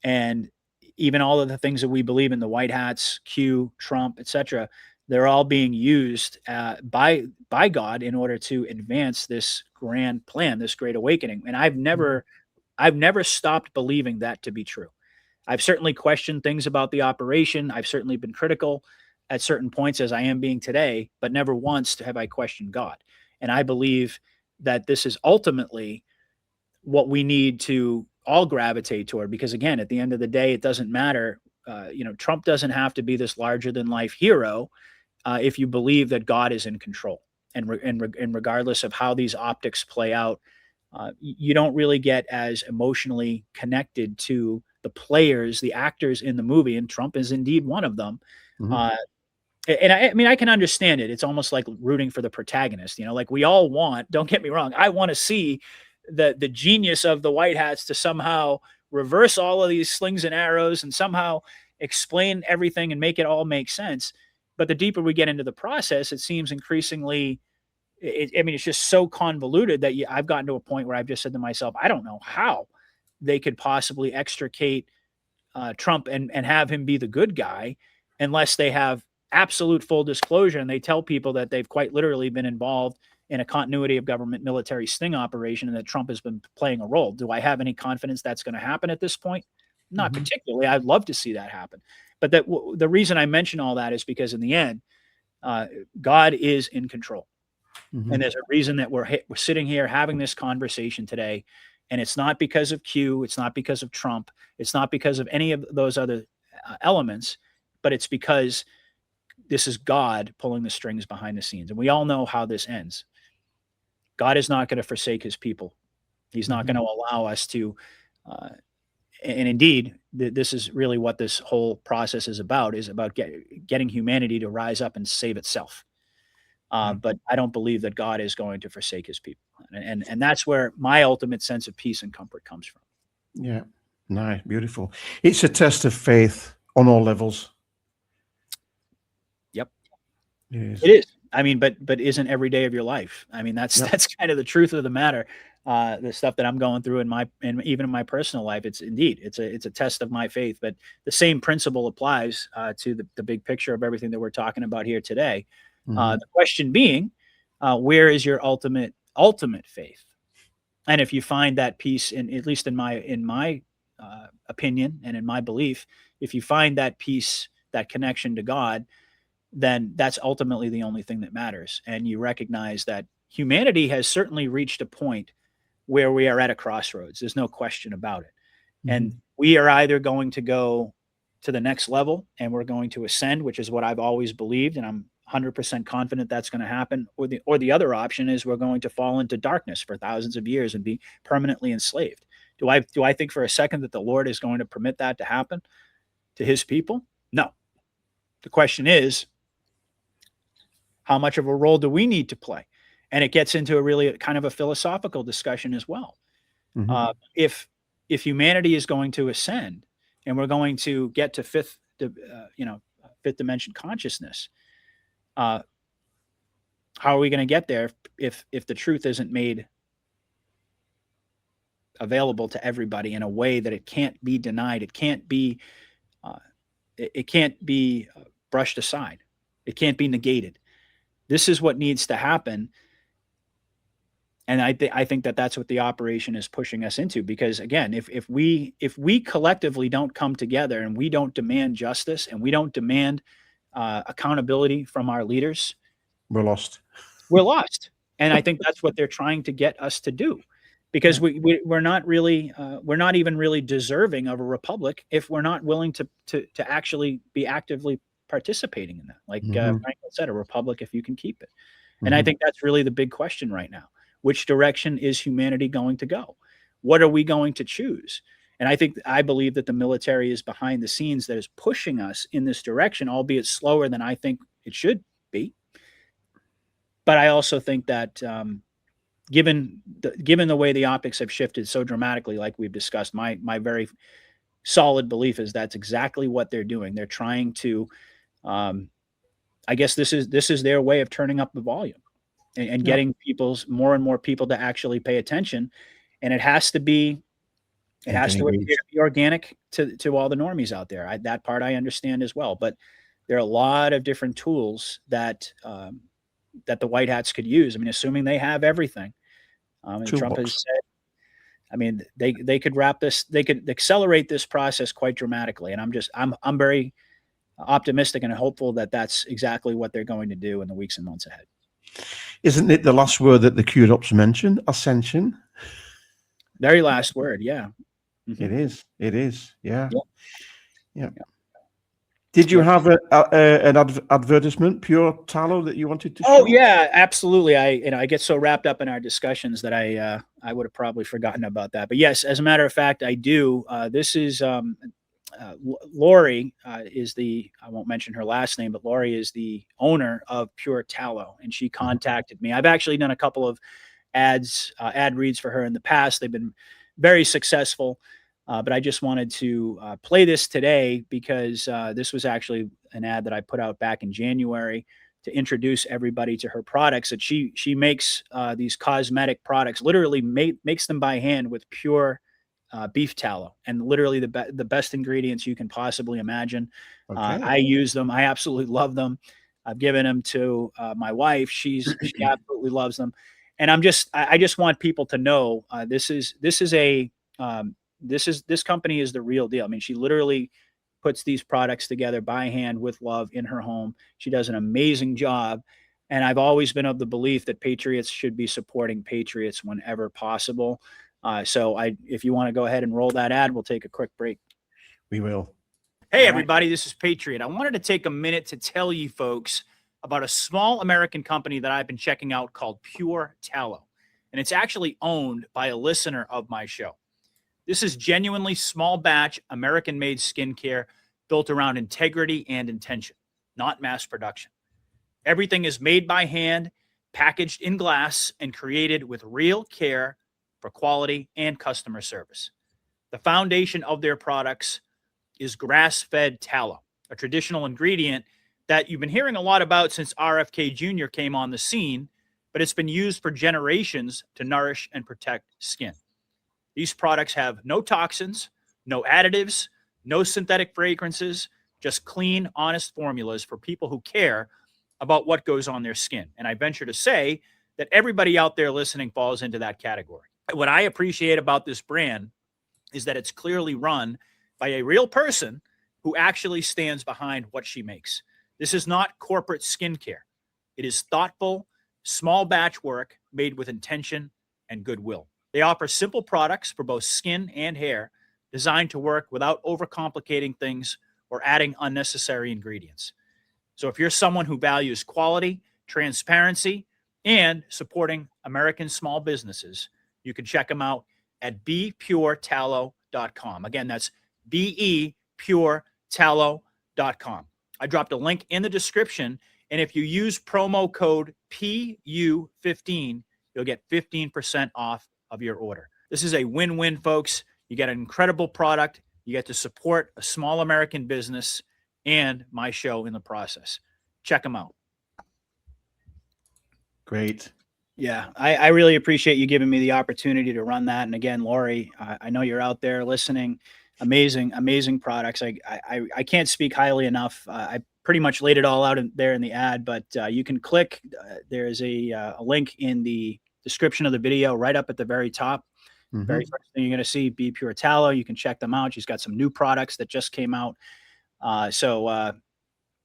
And even all of the things that we believe in, the white hats, Q, Trump, etc., they're all being used by God in order to advance this grand plan, this great awakening. And I've never stopped believing that to be true. I've certainly questioned things about the operation. I've certainly been critical at certain points, as I am being today, but never once have I questioned God. And I believe that this is ultimately what we need to all gravitate toward, because again, at the end of the day, it doesn't matter. Trump doesn't have to be this larger than life hero if you believe that God is in control. And regardless of how these optics play out, you don't really get as emotionally connected to the players, the actors in the movie, and Trump is indeed one of them. Mhm. And I mean, I can understand it. It's almost like rooting for the protagonist, like we all want, don't get me wrong, I want to see the genius of the white hats to somehow reverse all of these slings and arrows and somehow explain everything and make it all make sense. But the deeper we get into the process, it seems increasingly, it's just so convoluted that I've gotten to a point where I've just said to myself, I don't know how they could possibly extricate Trump and have him be the good guy unless they have absolute full disclosure and they tell people that they've quite literally been involved in a continuity of government military sting operation and that Trump has been playing a role. Do I have any confidence that's going to happen at this point? Not particularly. I'd love to see that happen. But the reason I mention all that is because in the end, God is in control. And there's a reason that we're sitting here having this conversation today. And it's not because of Q. It's not because of Trump. It's not because of any of those other elements, but it's because this is God pulling the strings behind the scenes. And we all know how this ends. God is not going to forsake his people. He's not going to allow us to, and indeed, this is really what this whole process is about getting humanity to rise up and save itself. But I don't believe that God is going to forsake his people. And that's where my ultimate sense of peace and comfort comes from. Yeah. Nice. Beautiful. It's a test of faith on all levels. Yep. Yes. It is. I mean, but isn't every day of your life. I mean, that's kind of the truth of the matter. The stuff that I'm going through and even in my personal life, it's a test of my faith. But the same principle applies to the big picture of everything that we're talking about here today. The question being, where is your ultimate faith? And if you find that peace, at least in my opinion and in my belief, if you find that peace, that connection to God, then that's ultimately the only thing that matters. And you recognize that humanity has certainly reached a point where we are at a crossroads. There's no question about it. And we are either going to go to the next level and we're going to ascend, which is what I've always believed, and I'm 100% confident that's going to happen. Or the other option is we're going to fall into darkness for thousands of years and be permanently enslaved. Do I think for a second that the Lord is going to permit that to happen to his people? No. The question is, how much of a role do we need to play? And it gets into a really kind of a philosophical discussion as well. If humanity is going to ascend and we're going to get to fifth dimension consciousness, how are we going to get there if the truth isn't made available to everybody in a way that it can't be denied? It can't be brushed aside. It can't be negated. This is what needs to happen. And I think that that's what the operation is pushing us into, because again, if we collectively don't come together and we don't demand justice and we don't demand accountability from our leaders, we're lost. We're lost. And I think that's what they're trying to get us to do, because we're not even really deserving of a republic if we're not willing to actually be actively participating in that. Like Franklin said, a republic if you can keep it. And I think that's really the big question right now. Which direction is humanity going to go? What are we going to choose? And I believe that the military is behind the scenes that is pushing us in this direction, albeit slower than I think it should be. But I also think that given the way the optics have shifted so dramatically, like we've discussed, my very solid belief is that's exactly what they're doing. They're trying to, I guess this is their way of turning up the volume and getting more and more people to actually pay attention. And it has to appear to be organic to all the normies out there. That part I understand as well, but there are a lot of different tools that the white hats could use. I mean, assuming they have everything. And Trump has said, I mean, they could they could accelerate this process quite dramatically. And I'm very optimistic and hopeful that that's exactly what they're going to do in the weeks and months ahead. Isn't it the last word that the Q-Dops mentioned? Ascension. Very last word. Yeah. Mm-hmm. It is. Yeah. Yep. Yeah. Did you have an advertisement, Pure Tallow, that you wanted to show? Oh yeah, absolutely. I get so wrapped up in our discussions that I would have probably forgotten about that. But yes, as a matter of fact, I do. This is Lori is I won't mention her last name, but Lori is the owner of Pure Tallow, and she contacted me. I've actually done a couple of ad reads for her in the past. They've been very successful. But I just wanted to play this today because this was actually an ad that I put out back in January to introduce everybody to her products. That she makes these cosmetic products, literally makes them by hand with pure beef tallow, and literally the best ingredients you can possibly imagine. Okay. I use them. I absolutely love them. I've given them to my wife. She absolutely loves them, and I just want people to know this company is the real deal. I mean, she literally puts these products together by hand with love in her home. She does an amazing job. And I've always been of the belief that patriots should be supporting patriots whenever possible. So if you want to go ahead and roll that ad, we'll take a quick break. We will. Hey, everybody, this is Patriot. I wanted to take a minute to tell you folks about a small American company that I've been checking out called Pure Tallow. And it's actually owned by a listener of my show. This is genuinely small batch American-made skincare built around integrity and intention, not mass production. Everything is made by hand, packaged in glass, and created with real care for quality and customer service. The foundation of their products is grass-fed tallow, a traditional ingredient that you've been hearing a lot about since RFK Jr. came on the scene, but it's been used for generations to nourish and protect skin. These products have no toxins, no additives, no synthetic fragrances, just clean, honest formulas for people who care about what goes on their skin. And I venture to say that everybody out there listening falls into that category. What I appreciate about this brand is that it's clearly run by a real person who actually stands behind what she makes. This is not corporate skincare. It is thoughtful, small batch work made with intention and goodwill. They offer simple products for both skin and hair, designed to work without overcomplicating things or adding unnecessary ingredients. So if you're someone who values quality, transparency, and supporting American small businesses, you can check them out at bepuretallow.com. Again, that's bepuretallow.com. I dropped a link in the description, and if you use promo code PU15, you'll get 15% off of your order. This is a win-win, folks. You get an incredible product. You get to support a small American business and my show in the process. Check them out. Great. Yeah, I really appreciate you giving me the opportunity to run that. And again, Lori, I know you're out there listening. Amazing products. I can't speak highly enough. I pretty much laid it all out there in the ad, but you can click. There is a link in the description of the video right up at the very top. Mm-hmm. Very first thing you're going to see, Be Pure Tallow. You can check them out. She's got some new products that just came out. Yeah,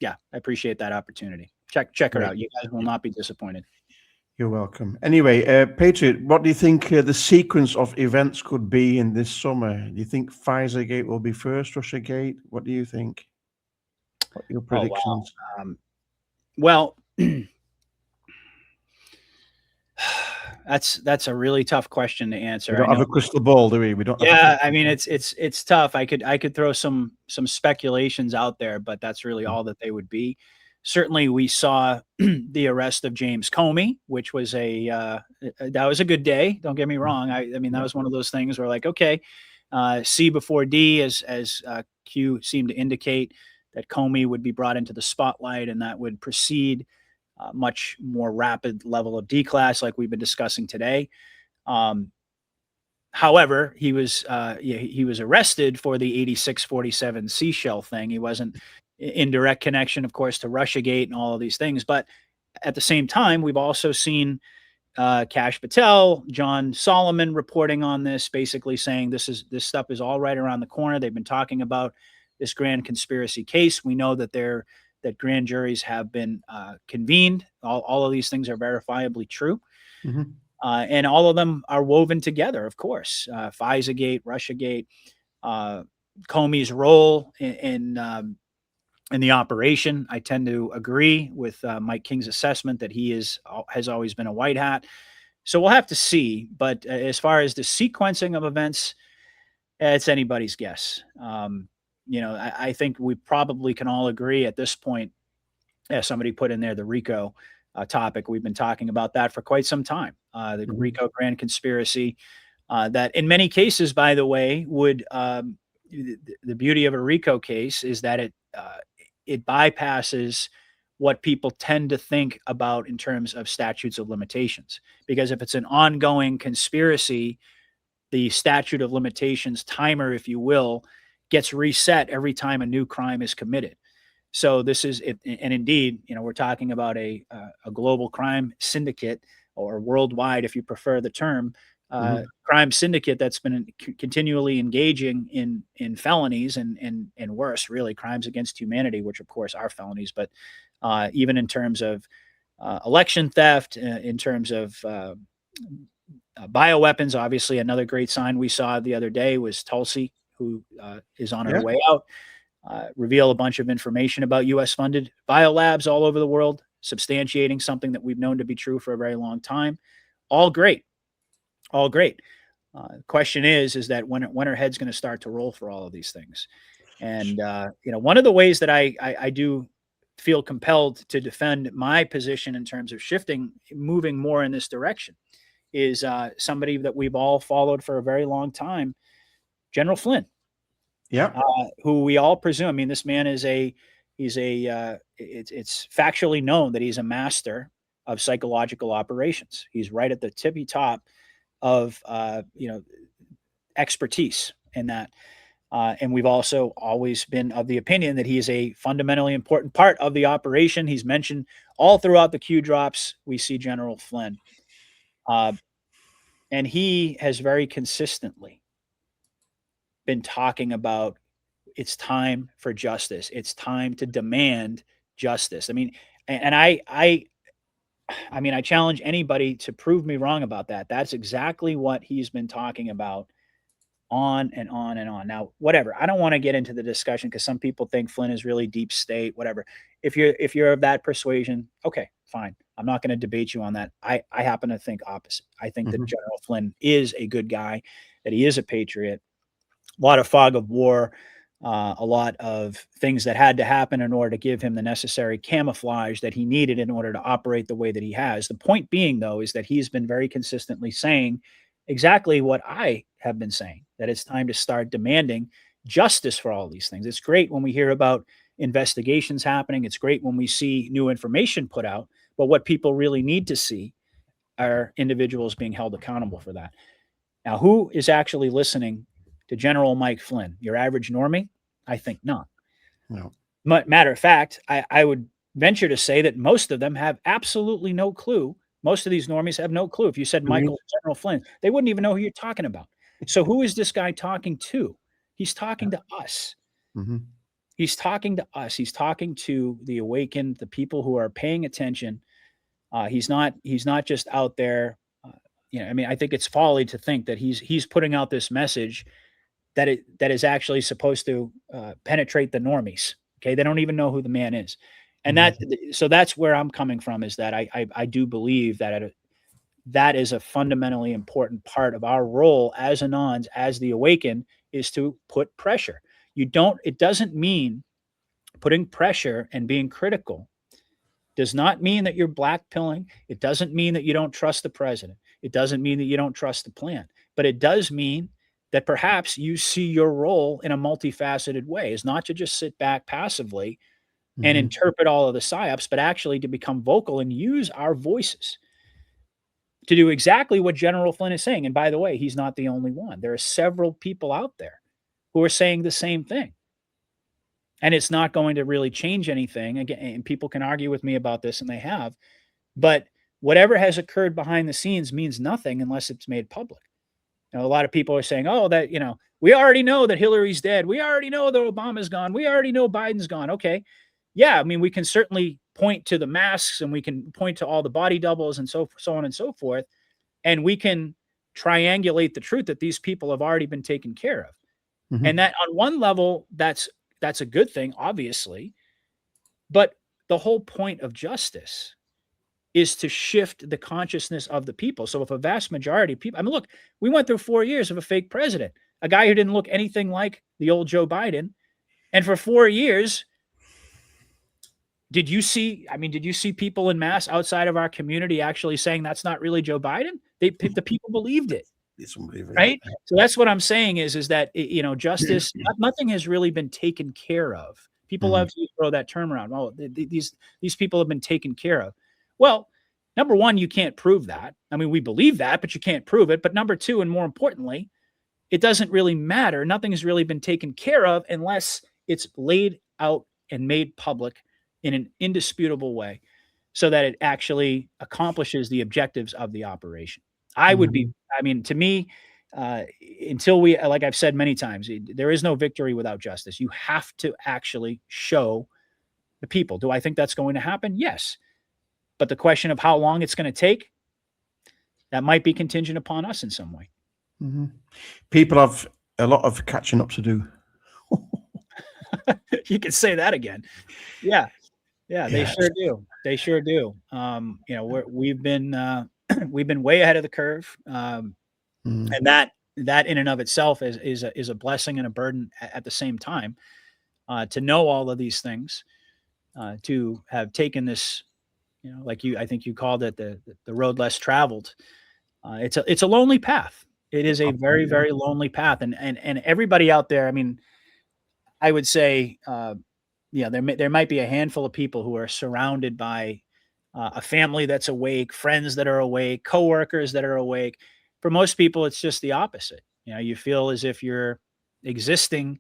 I appreciate that opportunity. Check her out. You guys will not be disappointed. You're welcome. Anyway, Patriot, what do you think the sequence of events could be in this summer? Do you think Pfizergate will be first, Russiagate? What do you think? What are your predictions? Well, that's a really tough question to answer. We don't have a crystal ball, do we? We don't. Yeah, I mean it's tough. I could throw some speculations out there, but that's really all that they would be. Certainly, we saw the arrest of James Comey, which was that was a good day. Don't get me wrong. I mean, that was one of those things where, like, okay, C before D, as Q seemed to indicate, that Comey would be brought into the spotlight, and that would precede much more rapid level of D-class, like we've been discussing today. However, he was arrested for the 8647 seashell thing. He wasn't in direct connection, of course, to Russiagate and all of these things. But at the same time, we've also seen Kash Patel, John Solomon reporting on this, basically saying this stuff is all right around the corner. They've been talking about this grand conspiracy case. We know that that grand juries have been convened. All of these things are verifiably true. Mm-hmm. And all of them are woven together, of course. FISA-gate, Russiagate, Comey's role in the operation. I tend to agree with Mike King's assessment that he has always been a white hat. So we'll have to see. But as far as the sequencing of events, it's anybody's guess. I think we probably can all agree at this point, as somebody put in there, the RICO topic. We've been talking about that for quite some time. The RICO grand conspiracy, that in many cases, by the way, would the beauty of a RICO case is that it bypasses what people tend to think about in terms of statutes of limitations. Because if it's an ongoing conspiracy, the statute of limitations timer, if you will, gets reset every time a new crime is committed. So this is it, and indeed, we're talking about a global crime syndicate, or worldwide, if you prefer the term, crime syndicate that's been continually engaging in felonies and worse, really, crimes against humanity, which of course are felonies, but even in terms of election theft, in terms of bioweapons. Obviously, another great sign we saw the other day was Tulsi, who is on her way out. Reveal a bunch of information about U.S.-funded biolabs all over the world, substantiating something that we've known to be true for a very long time. All great. All great. The question is that when her head's going to start to roll for all of these things. And, one of the ways that I do feel compelled to defend my position in terms of moving more in this direction is somebody that we've all followed for a very long time, General Flynn. Yeah. Who we all presume. I mean, this man it's factually known that he's a master of psychological operations. He's right at the tippy top of, expertise in that. And we've also always been of the opinion that he is a fundamentally important part of the operation. He's mentioned all throughout the Q drops. We see General Flynn. And he has very consistently been talking about it's time for justice. It's time to demand justice. I mean, and I challenge anybody to prove me wrong about that. That's exactly what he's been talking about on and on and on. Now, whatever. I don't want to get into the discussion because some people think Flynn is really deep state, whatever. If you're of that persuasion, okay, fine. I'm not going to debate you on that. I happen to think opposite. I think that General Flynn is a good guy, that he is a patriot. A lot of fog of war, a lot of things that had to happen in order to give him the necessary camouflage that he needed in order to operate the way that he has. The point being, though, is that he's been very consistently saying exactly what I have been saying, that it's time to start demanding justice for all these things. It's great when we hear about investigations happening. It's great when we see new information put out. But what people really need to see are individuals being held accountable for that. Now, who is actually listening to General Mike Flynn? Your average normie? I think not. No. Matter of fact, I would venture to say that most of them have absolutely no clue. Most of these normies have no clue. If you said Michael General Flynn, they wouldn't even know who you're talking about. So who is this guy talking to? He's talking to us. Mm-hmm. He's talking to us. He's talking to the awakened, the people who are paying attention. He's not just out there. I think it's folly to think that he's putting out this message that is actually supposed to penetrate the normies. Okay, they don't even know who the man is, and that's where I'm coming from. Is that I do believe that that is a fundamentally important part of our role as Anons, as the awakened, is to put pressure. It doesn't mean putting pressure and being critical does not mean that you're blackpilling. It doesn't mean that you don't trust the president. It doesn't mean that you don't trust the plan, but it does mean that perhaps you see your role in a multifaceted way, is not to just sit back passively and Mhm. interpret all of the psyops, but actually to become vocal and use our voices to do exactly what General Flynn is saying. And by the way, he's not the only one. There are several people out there who are saying the same thing. And it's not going to really change anything. Again, and people can argue with me about this, and they have. But whatever has occurred behind the scenes means nothing unless it's made public. A lot of people are saying, oh, that, we already know that Hillary's dead. We already know that Obama's gone. We already know Biden's gone. Okay. Yeah. I mean, we can certainly point to the masks, and we can point to all the body doubles and so on and so forth. And we can triangulate the truth that these people have already been taken care of. Mhm. And that on one level, that's a good thing, obviously. But the whole point of justice is to shift the consciousness of the people. So if a vast majority of people, I mean, look, we went through 4 years of a fake president, a guy who didn't look anything like the old Joe Biden. And for 4 years, did you see people in mass outside of our community actually saying that's not really Joe Biden? The people believed it. It's unbelievable. Right. So that's what I'm saying is that, justice, nothing has really been taken care of. People love to throw that term around. Oh, these people have been taken care of. Well, number one, you can't prove that. I mean, we believe that, but you can't prove it. But number two, and more importantly, it doesn't really matter. Nothing has really been taken care of unless it's laid out and made public in an indisputable way so that it actually accomplishes the objectives of the operation. To me, until we, like I've said many times, there is no victory without justice. You have to actually show the people. Do I think that's going to happen? Yes. But the question of how long it's going to take, that might be contingent upon us in some way. Mm-hmm. People have a lot of catching up to do. You can say that again. Yeah. They sure do. They sure do. We've been way ahead of the curve. And that in and of itself is a blessing and a burden at the same time, to know all of these things, to have taken this, I think you called it the road less traveled. It's a lonely path. It is a very, very lonely path. And everybody out there, I mean, I would say, there might be a handful of people who are surrounded by a family that's awake, friends that are awake, coworkers that are awake. For most people, it's just the opposite. You feel as if you're existing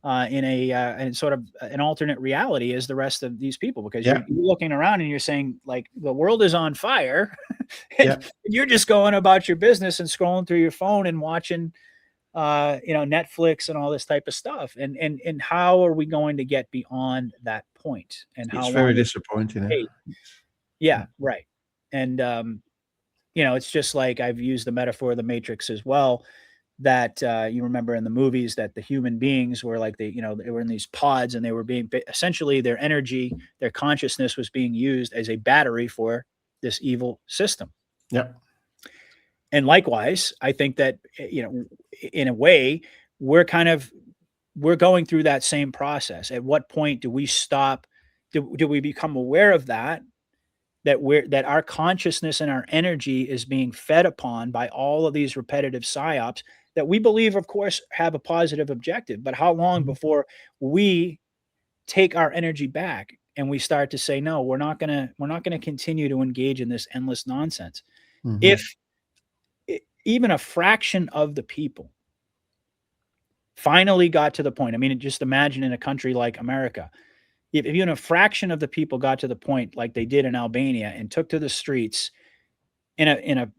in sort of an alternate reality as the rest of these people, because you're looking around and you're saying, like, the world is on fire, and you're just going about your business and scrolling through your phone and watching, Netflix and all this type of stuff. And how are we going to get beyond that point? And how it's very disappointing. Yeah, right. And it's just like I've used the metaphor of the Matrix as well, that you remember in the movies that the human beings were like, they were in these pods, and they were being essentially, their energy, their consciousness was being used as a battery for this evil system. Yeah. And likewise, I think that, in a way, we're going through that same process. At what point do we stop? Do we become aware of that our consciousness and our energy is being fed upon by all of these repetitive psyops that we believe, of course, have a positive objective? But how long before we take our energy back and we start to say, no, we're not going to continue to engage in this endless nonsense? If even a fraction of the people finally got to the point, I mean, just imagine in a country like America, if even a fraction of the people got to the point like they did in Albania and took to the streets in a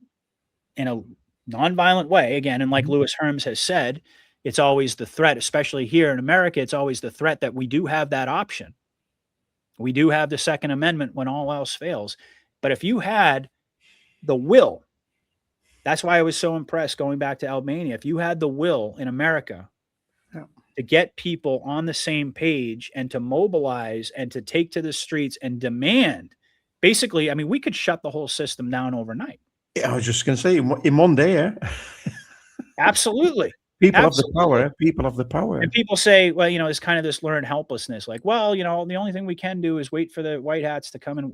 nonviolent way, again, and like Lewis Herms has said, it's always the threat, especially here in America, it's always the threat that we do have that option. We do have the Second Amendment when all else fails. But if you had the will, that's why I was so impressed going back to Albania. If you had the will in America to get people on the same page and to mobilize and to take to the streets and demand, basically, I mean, we could shut the whole system down overnight. Yeah, I was just going to say, in one day, Absolutely. People have the power. People have the power. And people say, well, it's kind of this learned helplessness. Like, well, the only thing we can do is wait for the white hats to come and,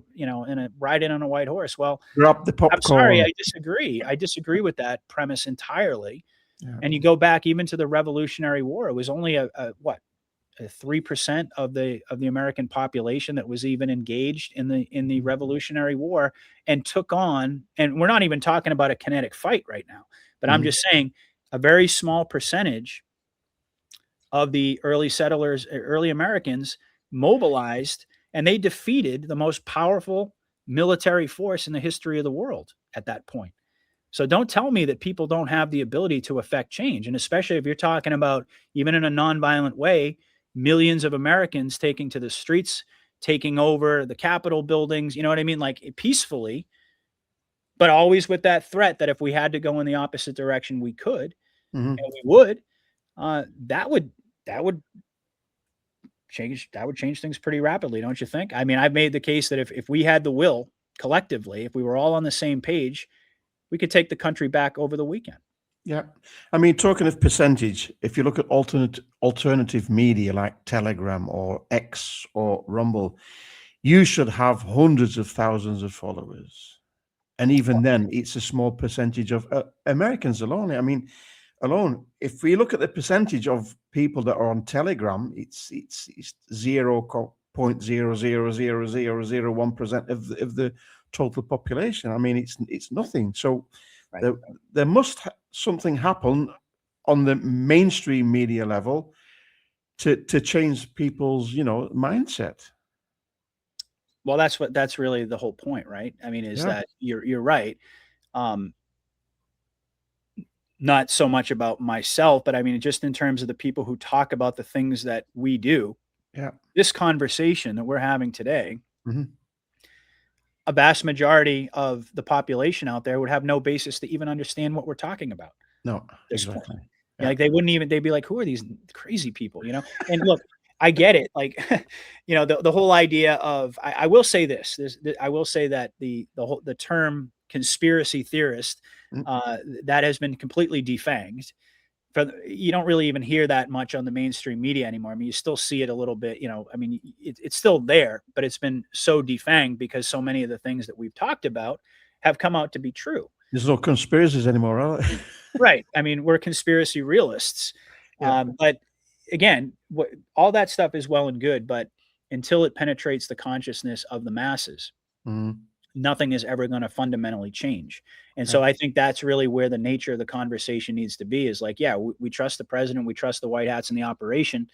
ride in on a white horse. Well, grab the popcorn. I'm sorry, I disagree. I disagree with that premise entirely. Yeah. And you go back even to the Revolutionary War, it was only a 3% of the American population that was even engaged in the Revolutionary War and took on, and we're not even talking about a kinetic fight right now, but I'm just saying a very small percentage of the early settlers, early Americans mobilized, and they defeated the most powerful military force in the history of the world at that point. So don't tell me that people don't have the ability to affect change. And especially if you're talking about, even in a nonviolent way, millions of Americans taking to the streets, taking over the Capitol buildings, you know what I mean? Like peacefully, but always with that threat that if we had to go in the opposite direction, we could, and we would, that would change things pretty rapidly, don't you think? I mean, I've made the case that if we had the will collectively, if we were all on the same page, we could take the country back over the weekend. Yeah. I mean, talking of percentage, if you look at alternative media like Telegram or X or Rumble, you should have hundreds of thousands of followers. And even then, it's a small percentage of Americans alone. I mean, if we look at the percentage of people that are on Telegram, it's 0.0000001% of the total population. I mean, it's nothing. So there must something happen on the mainstream media level to change people's mindset. Well, that's really the whole point, right? I mean, is that you're right. Not so much about myself, but I mean, just in terms of the people who talk about the things that we do. Yeah. This conversation that we're having today, a vast majority of the population out there would have no basis to even understand what we're talking about. No, exactly. Yeah. Like they'd be like, who are these crazy people, And look, I get it. Like, the whole idea of, I will say this, I will say that the term conspiracy theorist, that has been completely defanged. You don't really even hear that much on the mainstream media anymore. I mean, you still see it a little bit, I mean, it's still there, but it's been so defanged because so many of the things that we've talked about have come out to be true. There's no conspiracies anymore, are there? Right. I mean, we're conspiracy realists. But again, all that stuff is well and good, but until it penetrates the consciousness of the masses, nothing is ever going to fundamentally change. And so I think that's really where the nature of the conversation needs to be, is like, we trust the president, we trust the white hats in the operation.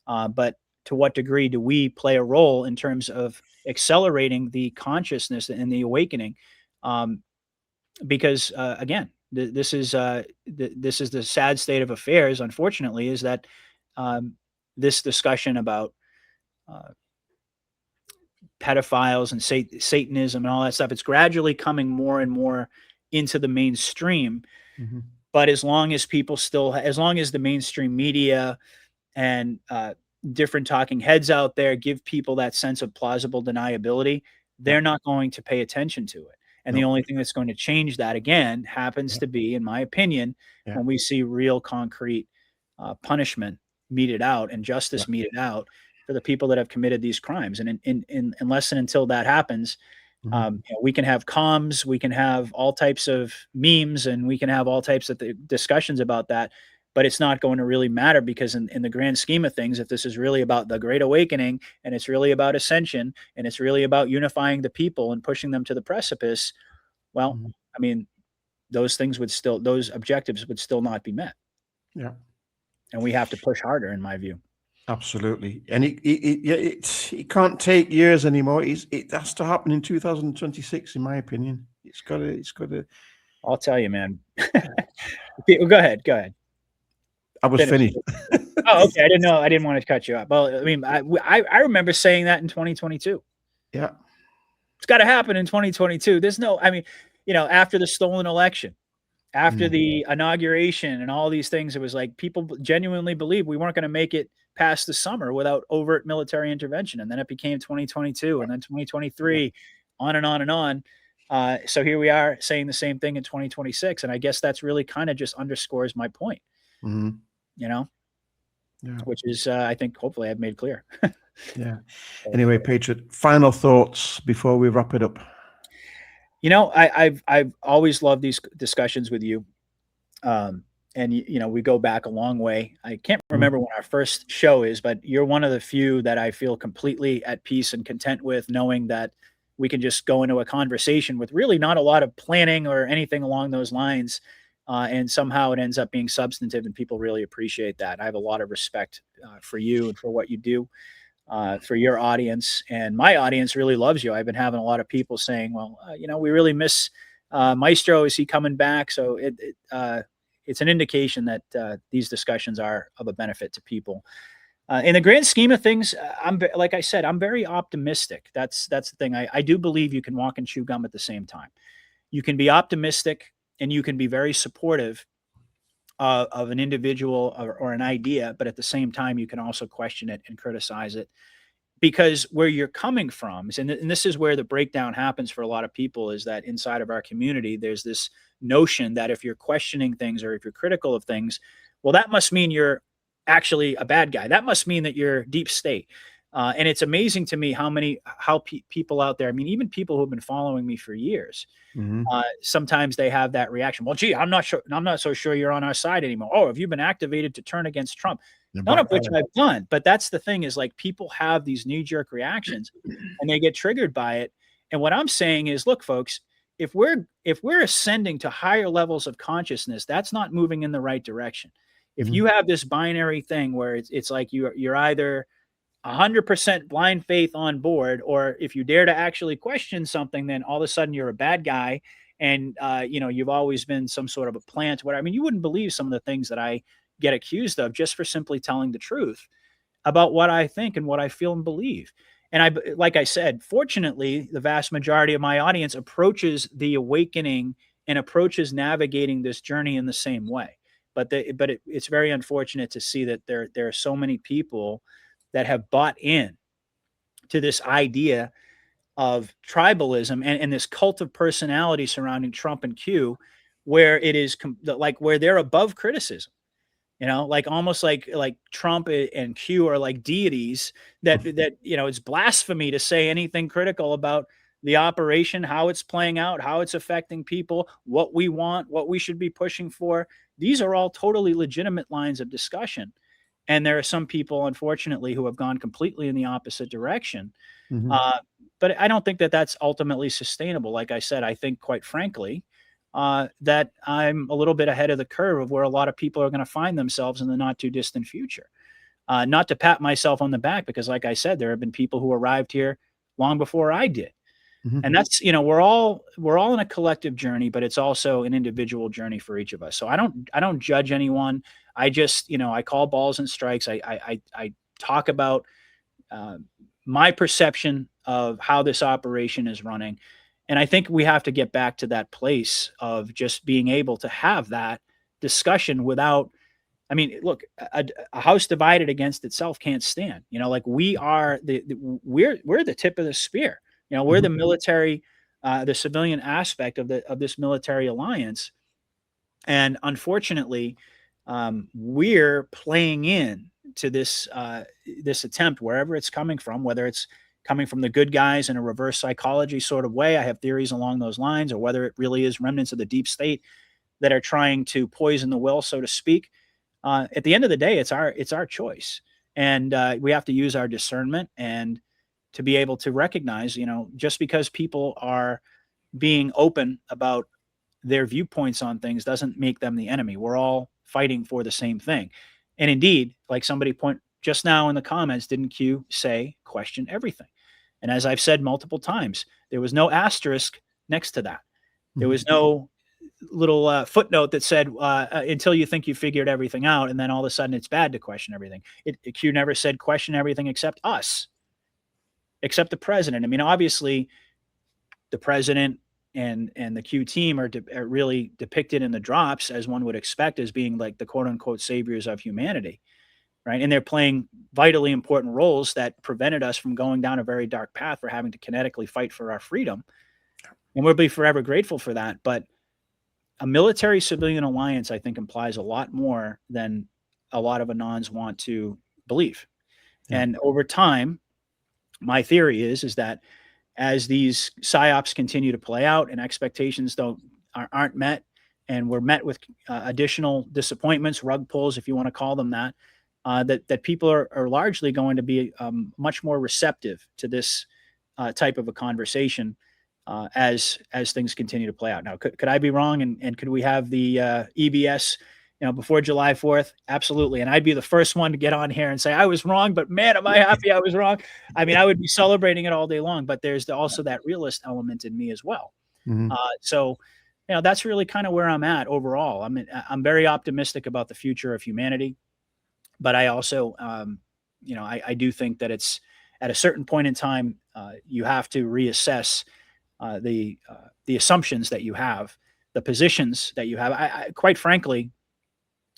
But to what degree do we play a role in terms of accelerating the consciousness and the awakening? Because again, this is the sad state of affairs, unfortunately, is that this discussion about pedophiles and Satanism and all that stuff, it's gradually coming more and more into the mainstream. But as long as as long as the mainstream media and different talking heads out there give people that sense of plausible deniability, they're not going to pay attention to it. And the only thing that's going to change that, again, happens to be, in my opinion, when we see real concrete punishment meted out and justice meted out for the people that have committed these crimes. And unless and until that happens, we can have comms, we can have all types of memes, and we can have all types of discussions about that. But it's not going to really matter, because in the grand scheme of things, if this is really about the Great Awakening, and it's really about ascension, and it's really about unifying the people and pushing them to the precipice, well, I mean, those objectives would still not be met. Yeah. And we have to push harder, in my view. Absolutely. And it can't take years anymore. It has to happen in 2026, in my opinion. It's got to. I'll tell you, man. Go ahead. I was finished. Oh, okay. I didn't know. I didn't want to cut you off. Well, I mean, I remember saying that in 2022. Yeah. It's got to happen in 2022. There's no, I mean, after the stolen election, after the inauguration and all these things, it was like people genuinely believed we weren't going to make it past the summer without overt military intervention. And then it became 2022 and then 2023, on and on and on. So here we are saying the same thing in 2026. And I guess that's really kind of just underscores my point. Which is, I think, hopefully I've made clear. Yeah. Anyway, Patriot, final thoughts before we wrap it up. I've always loved these discussions with you. And and we go back a long way. I can't remember when our first show is, but you're one of the few that I feel completely at peace and content with, knowing that we can just go into a conversation with really not a lot of planning or anything along those lines. And somehow it ends up being substantive, and people really appreciate that. I have a lot of respect for you and for what you do, for your audience. And my audience really loves you. I've been having a lot of people saying, well, we really miss Maestro. Is he coming back? So it's an indication that these discussions are of a benefit to people. In the grand scheme of things, like I said, I'm very optimistic. That's the thing. I do believe you can walk and chew gum at the same time. You can be optimistic and you can be very supportive of an individual or an idea, but at the same time, you can also question it and criticize it, because where you're coming from, and this is where the breakdown happens for a lot of people, is that inside of our community, there's this notion that if you're questioning things or if you're critical of things, well, that must mean you're actually a bad guy. That must mean that you're deep state. And it's amazing to me how people out there, I mean, even people who have been following me for years, sometimes they have that reaction. Well, gee, I'm not so sure you're on our side anymore. Oh, have you been activated to turn against Trump? None of which I've done. But that's the thing, is like, people have these knee-jerk reactions and they get triggered by it. And what I'm saying is, look, folks, if we're ascending to higher levels of consciousness, that's not moving in the right direction. If you have this binary thing where it's like you're either 100% blind faith on board, or if you dare to actually question something, then all of a sudden you're a bad guy, and you've always been some sort of a plant, whatever. I mean, you wouldn't believe some of the things that I get accused of just for simply telling the truth about what I think and what I feel and believe. And like I said, fortunately, the vast majority of my audience approaches the awakening and approaches navigating this journey in the same way. But it's very unfortunate to see that there are so many people that have bought in to this idea of tribalism and this cult of personality surrounding Trump and Q, where it is like where they're above criticism. Like almost like Trump and Q are like deities that it's blasphemy to say anything critical about the operation, how it's playing out, how it's affecting people, what we want, what we should be pushing for. These are all totally legitimate lines of discussion. And there are some people, unfortunately, who have gone completely in the opposite direction. But I don't think that that's ultimately sustainable. Like I said, I think, quite frankly, that I'm a little bit ahead of the curve of where a lot of people are going to find themselves in the not too distant future. Not to pat myself on the back, because like I said, there have been people who arrived here long before I did. And that's, we're all in a collective journey, but it's also an individual journey for each of us. So I don't judge anyone. I just, I call balls and strikes. I talk about my perception of how this operation is running. And I think we have to get back to that place of just being able to have that discussion without, I mean, look, a house divided against itself can't stand. Like, we are we're the tip of the spear. We're the military, the civilian aspect of this military alliance. And unfortunately, we're playing in to this attempt, wherever it's coming from, whether it's coming from the good guys in a reverse psychology sort of way. I have theories along those lines, or whether it really is remnants of the deep state that are trying to poison the well, so to speak. At the end of the day, it's our choice. And we have to use our discernment and to be able to recognize, just because people are being open about their viewpoints on things doesn't make them the enemy. We're all fighting for the same thing. And indeed, like somebody point just now in the comments, didn't Q say question everything? And as I've said multiple times, there was no asterisk next to that. There was no little footnote that said, until you think you figured everything out, and then all of a sudden it's bad to question everything. Q never said question everything except us. Except the president. I mean, obviously, the president and the Q team are really depicted in the drops, as one would expect, as being like the quote unquote saviors of humanity, right? And they're playing vitally important roles that prevented us from going down a very dark path for having to kinetically fight for our freedom. And we'll be forever grateful for that. But a military civilian alliance, I think, implies a lot more than a lot of Anons want to believe. Yeah. And over time, my theory is that as these psyops continue to play out and expectations aren't met, and we're met with additional disappointments, rug pulls, if you want to call them that, that people are largely going to be much more receptive to this type of a conversation as things continue to play out. Now, could I be wrong? And could we have the EBS, before July 4th? Absolutely. And I'd be the first one to get on here and say, I was wrong, but man, am I happy I was wrong. I mean, I would be celebrating it all day long, but there's also that realist element in me as well. So, that's really kind of where I'm at overall. I'm very optimistic about the future of humanity, but I also, I do think that it's at a certain point in time, you have to reassess the assumptions that you have, the positions that you have. I quite frankly,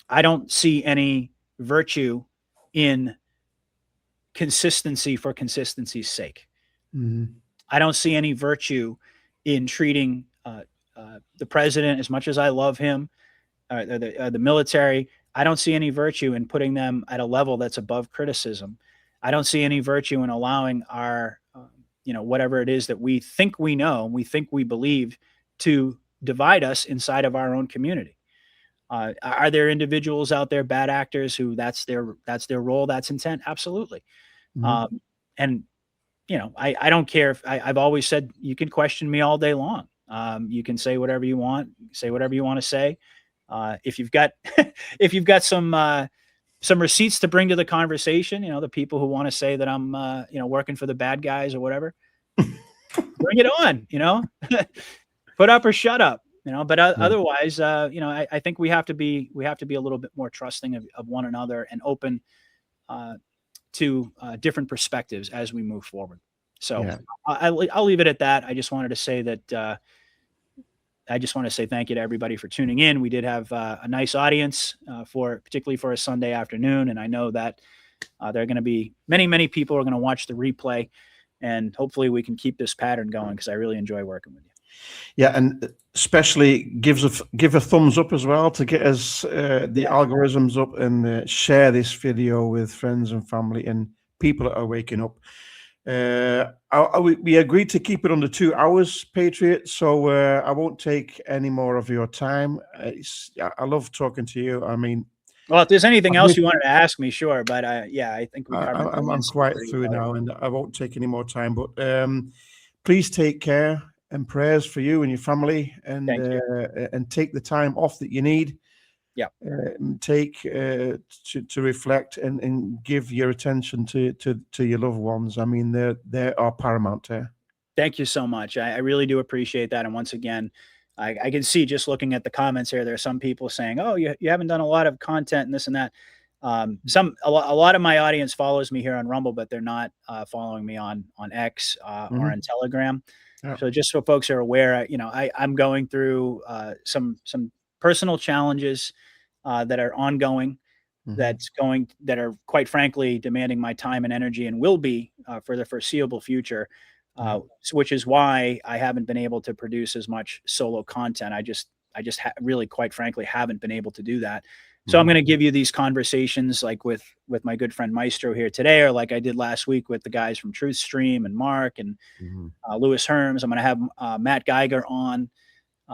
I don't see any virtue in consistency for consistency's sake. I don't see any virtue in treating the president, as much as I love him, the military. I don't see any virtue in putting them at a level that's above criticism. I don't see any virtue in allowing our, whatever it is that we think we know, we think we believe, to divide us inside of our own community. Are there individuals out there, bad actors, who that's their role, that's intent? Absolutely. And I don't care if I've always said, you can question me all day long. You can say whatever you want, say whatever you want to say. If you've got some receipts to bring to the conversation, the people who want to say that I'm working for the bad guys or whatever, bring it on. Put up or shut up. But otherwise, I think we have to be a little bit more trusting of one another and open to different perspectives as we move forward. So I'll leave it at that. I just wanted to say that thank you to everybody for tuning in. We did have a nice audience particularly for a Sunday afternoon, and I know that there are going to be many people who are going to watch the replay, and hopefully we can keep this pattern going, because I really enjoy working with you. Yeah, and especially give a thumbs up as well to get us the algorithms up, and share this video with friends and family and people that are waking up. We agreed to keep it under 2 hours, Patriot, so I won't take any more of your time. I love talking to you. I mean, well, if there's anything else you wanted to ask me, sure, but I think we covered. I'm quite through now, and I won't take any more time. But please take care, and prayers for you and your family, and take the time off that you need. Take to reflect and give your attention to your loved ones. I mean, they are paramount there. Thank you so much. I really do appreciate that. And once again, I can see, just looking at the comments here, there are some people saying, "Oh, you haven't done a lot of content and this and that." A lot of my audience follows me here on Rumble, but they're not following me on X or on Telegram. So just so folks are aware, I'm going through some personal challenges that are ongoing, that are quite frankly demanding my time and energy, and will be for the foreseeable future, which is why I haven't been able to produce as much solo content. I just really, quite frankly, haven't been able to do that. So I'm going to give you these conversations like with my good friend Maestro here today, or like I did last week with the guys from Truth Stream and Mark and Lewis Herms. I'm going to have Matt Geiger on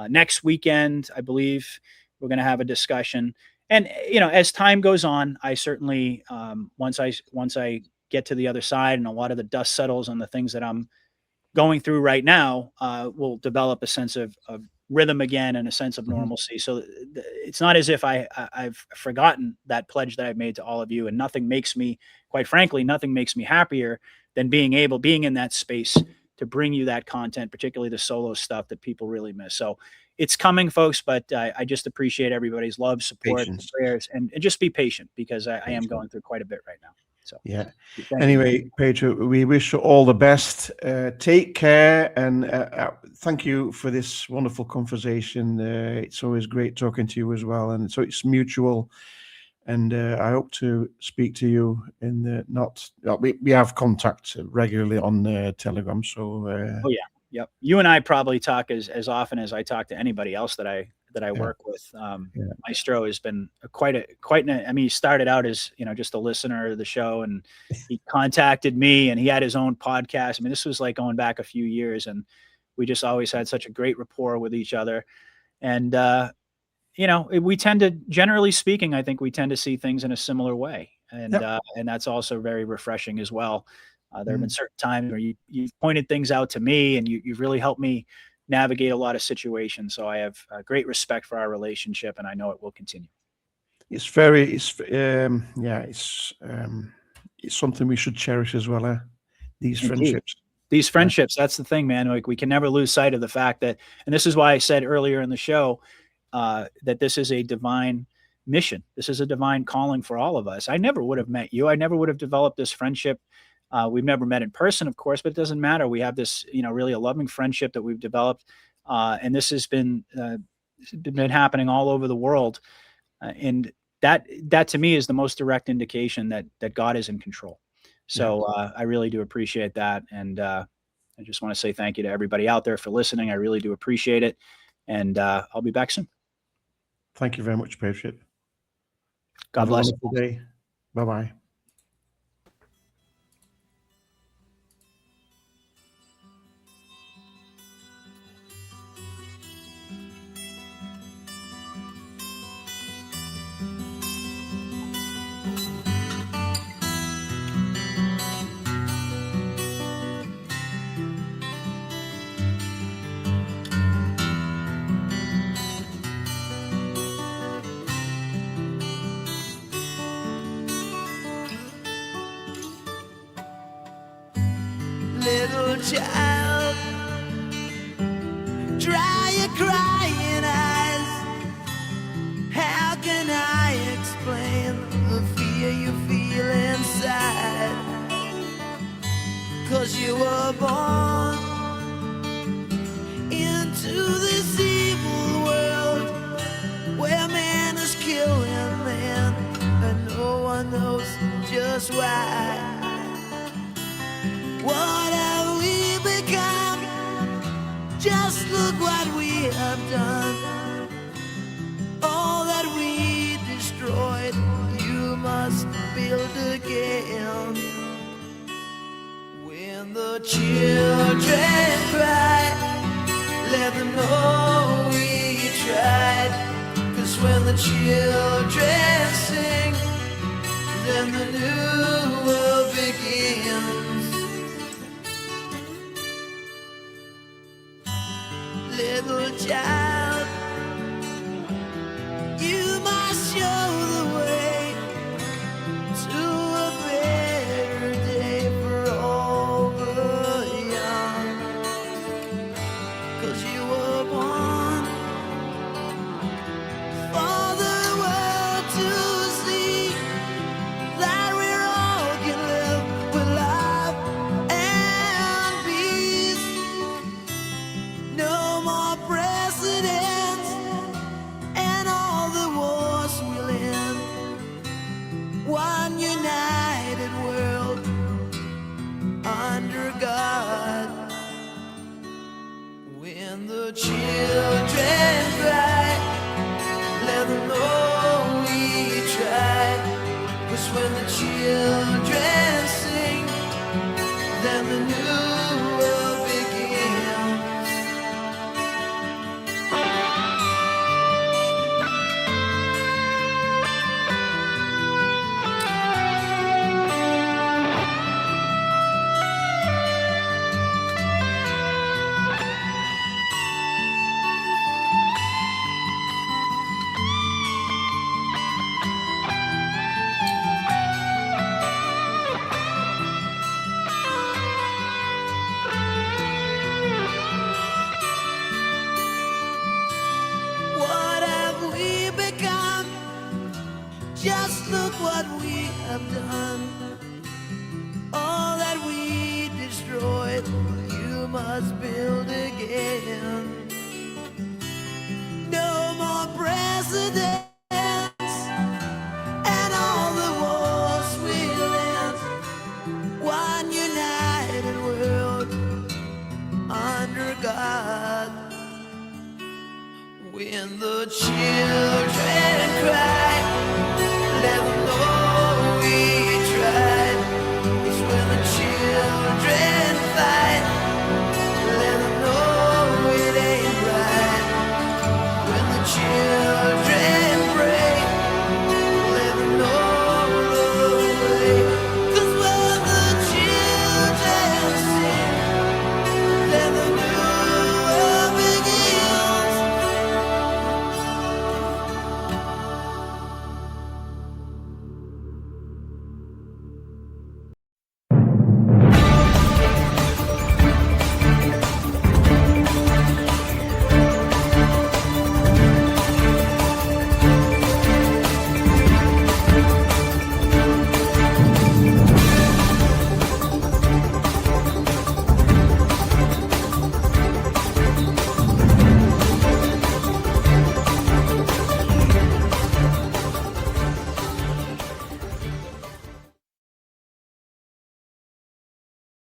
next weekend. I believe we're going to have a discussion. And, as time goes on, I certainly, once I get to the other side and a lot of the dust settles on the things that I'm going through right now, will develop a sense of rhythm again and a sense of normalcy. So it's not as if I've forgotten that pledge that I've made to all of you, and quite frankly, nothing makes me happier than being in that space to bring you that content, particularly the solo stuff that people really miss. So it's coming, folks, but I just appreciate everybody's love, support, and prayers, and just be patient, because I am going through quite a bit right now. So anyway, Pedro, we wish you all the best. Take care, and thank you for this wonderful conversation. It's always great talking to you as well, and so it's mutual. And I hope to speak to you in the we have contact regularly on Telegram. So Yep. You and I probably talk as often as I talk to anybody else that I work with. Maestro has been he started out as, just a listener of the show, and he contacted me, and he had his own podcast. I mean, this was like going back a few years, and we just always had such a great rapport with each other. And, you know, we tend to, generally speaking, I think we tend to see things in a similar way. And, Yep. and that's also very refreshing as well. There have been Mm. certain times where you've pointed things out to me, and you've really helped me navigate a lot of situations. So I have great respect for our relationship, and I know it will continue. It's very, yeah, it's something we should cherish as well. These Indeed. friendships. These friendships, that's the thing, man. Like, we can never lose sight of the fact that, and this is why I said earlier in the show, that this is a divine mission. This is a divine calling for all of us. I never would have met you. I never would have developed this friendship. We've never met in person, of course, but it doesn't matter. We have this, you know, really a loving friendship that we've developed. And this has been happening all over the world. And that to me is the most direct indication that God is in control. So I really do appreciate that. And I just want to say thank you to everybody out there for listening. I really do appreciate it. And I'll be back soon. Thank you very much, Patriot. God Have a bless. wonderful day. Bye-bye. Little child, dry your crying eyes. How can I explain the fear you feel inside? 'Cause you were born into this evil world where man is killing man, and no one knows just why. What have we become? Just look what we have done. All that we destroyed, you must build again. When the children cry, let them know we tried. 'Cause when the children sing, then the new world begins. Little child, you must show the way to a better day for all the young. 'Cause you were born for the world to see that we're all can live with love and peace. No more presidents, and all the wars will end. One united world under God. When the children cry, let them know we tried. 'Cause when the children sing, then the new world begins. What have we become? Just look what we have done. All that we destroyed, you must build again. No more presidents, and all the wars will end. One united world under God. When the children cry, let them know we tried. 'Cause when the children fight, let them know it ain't right. When the children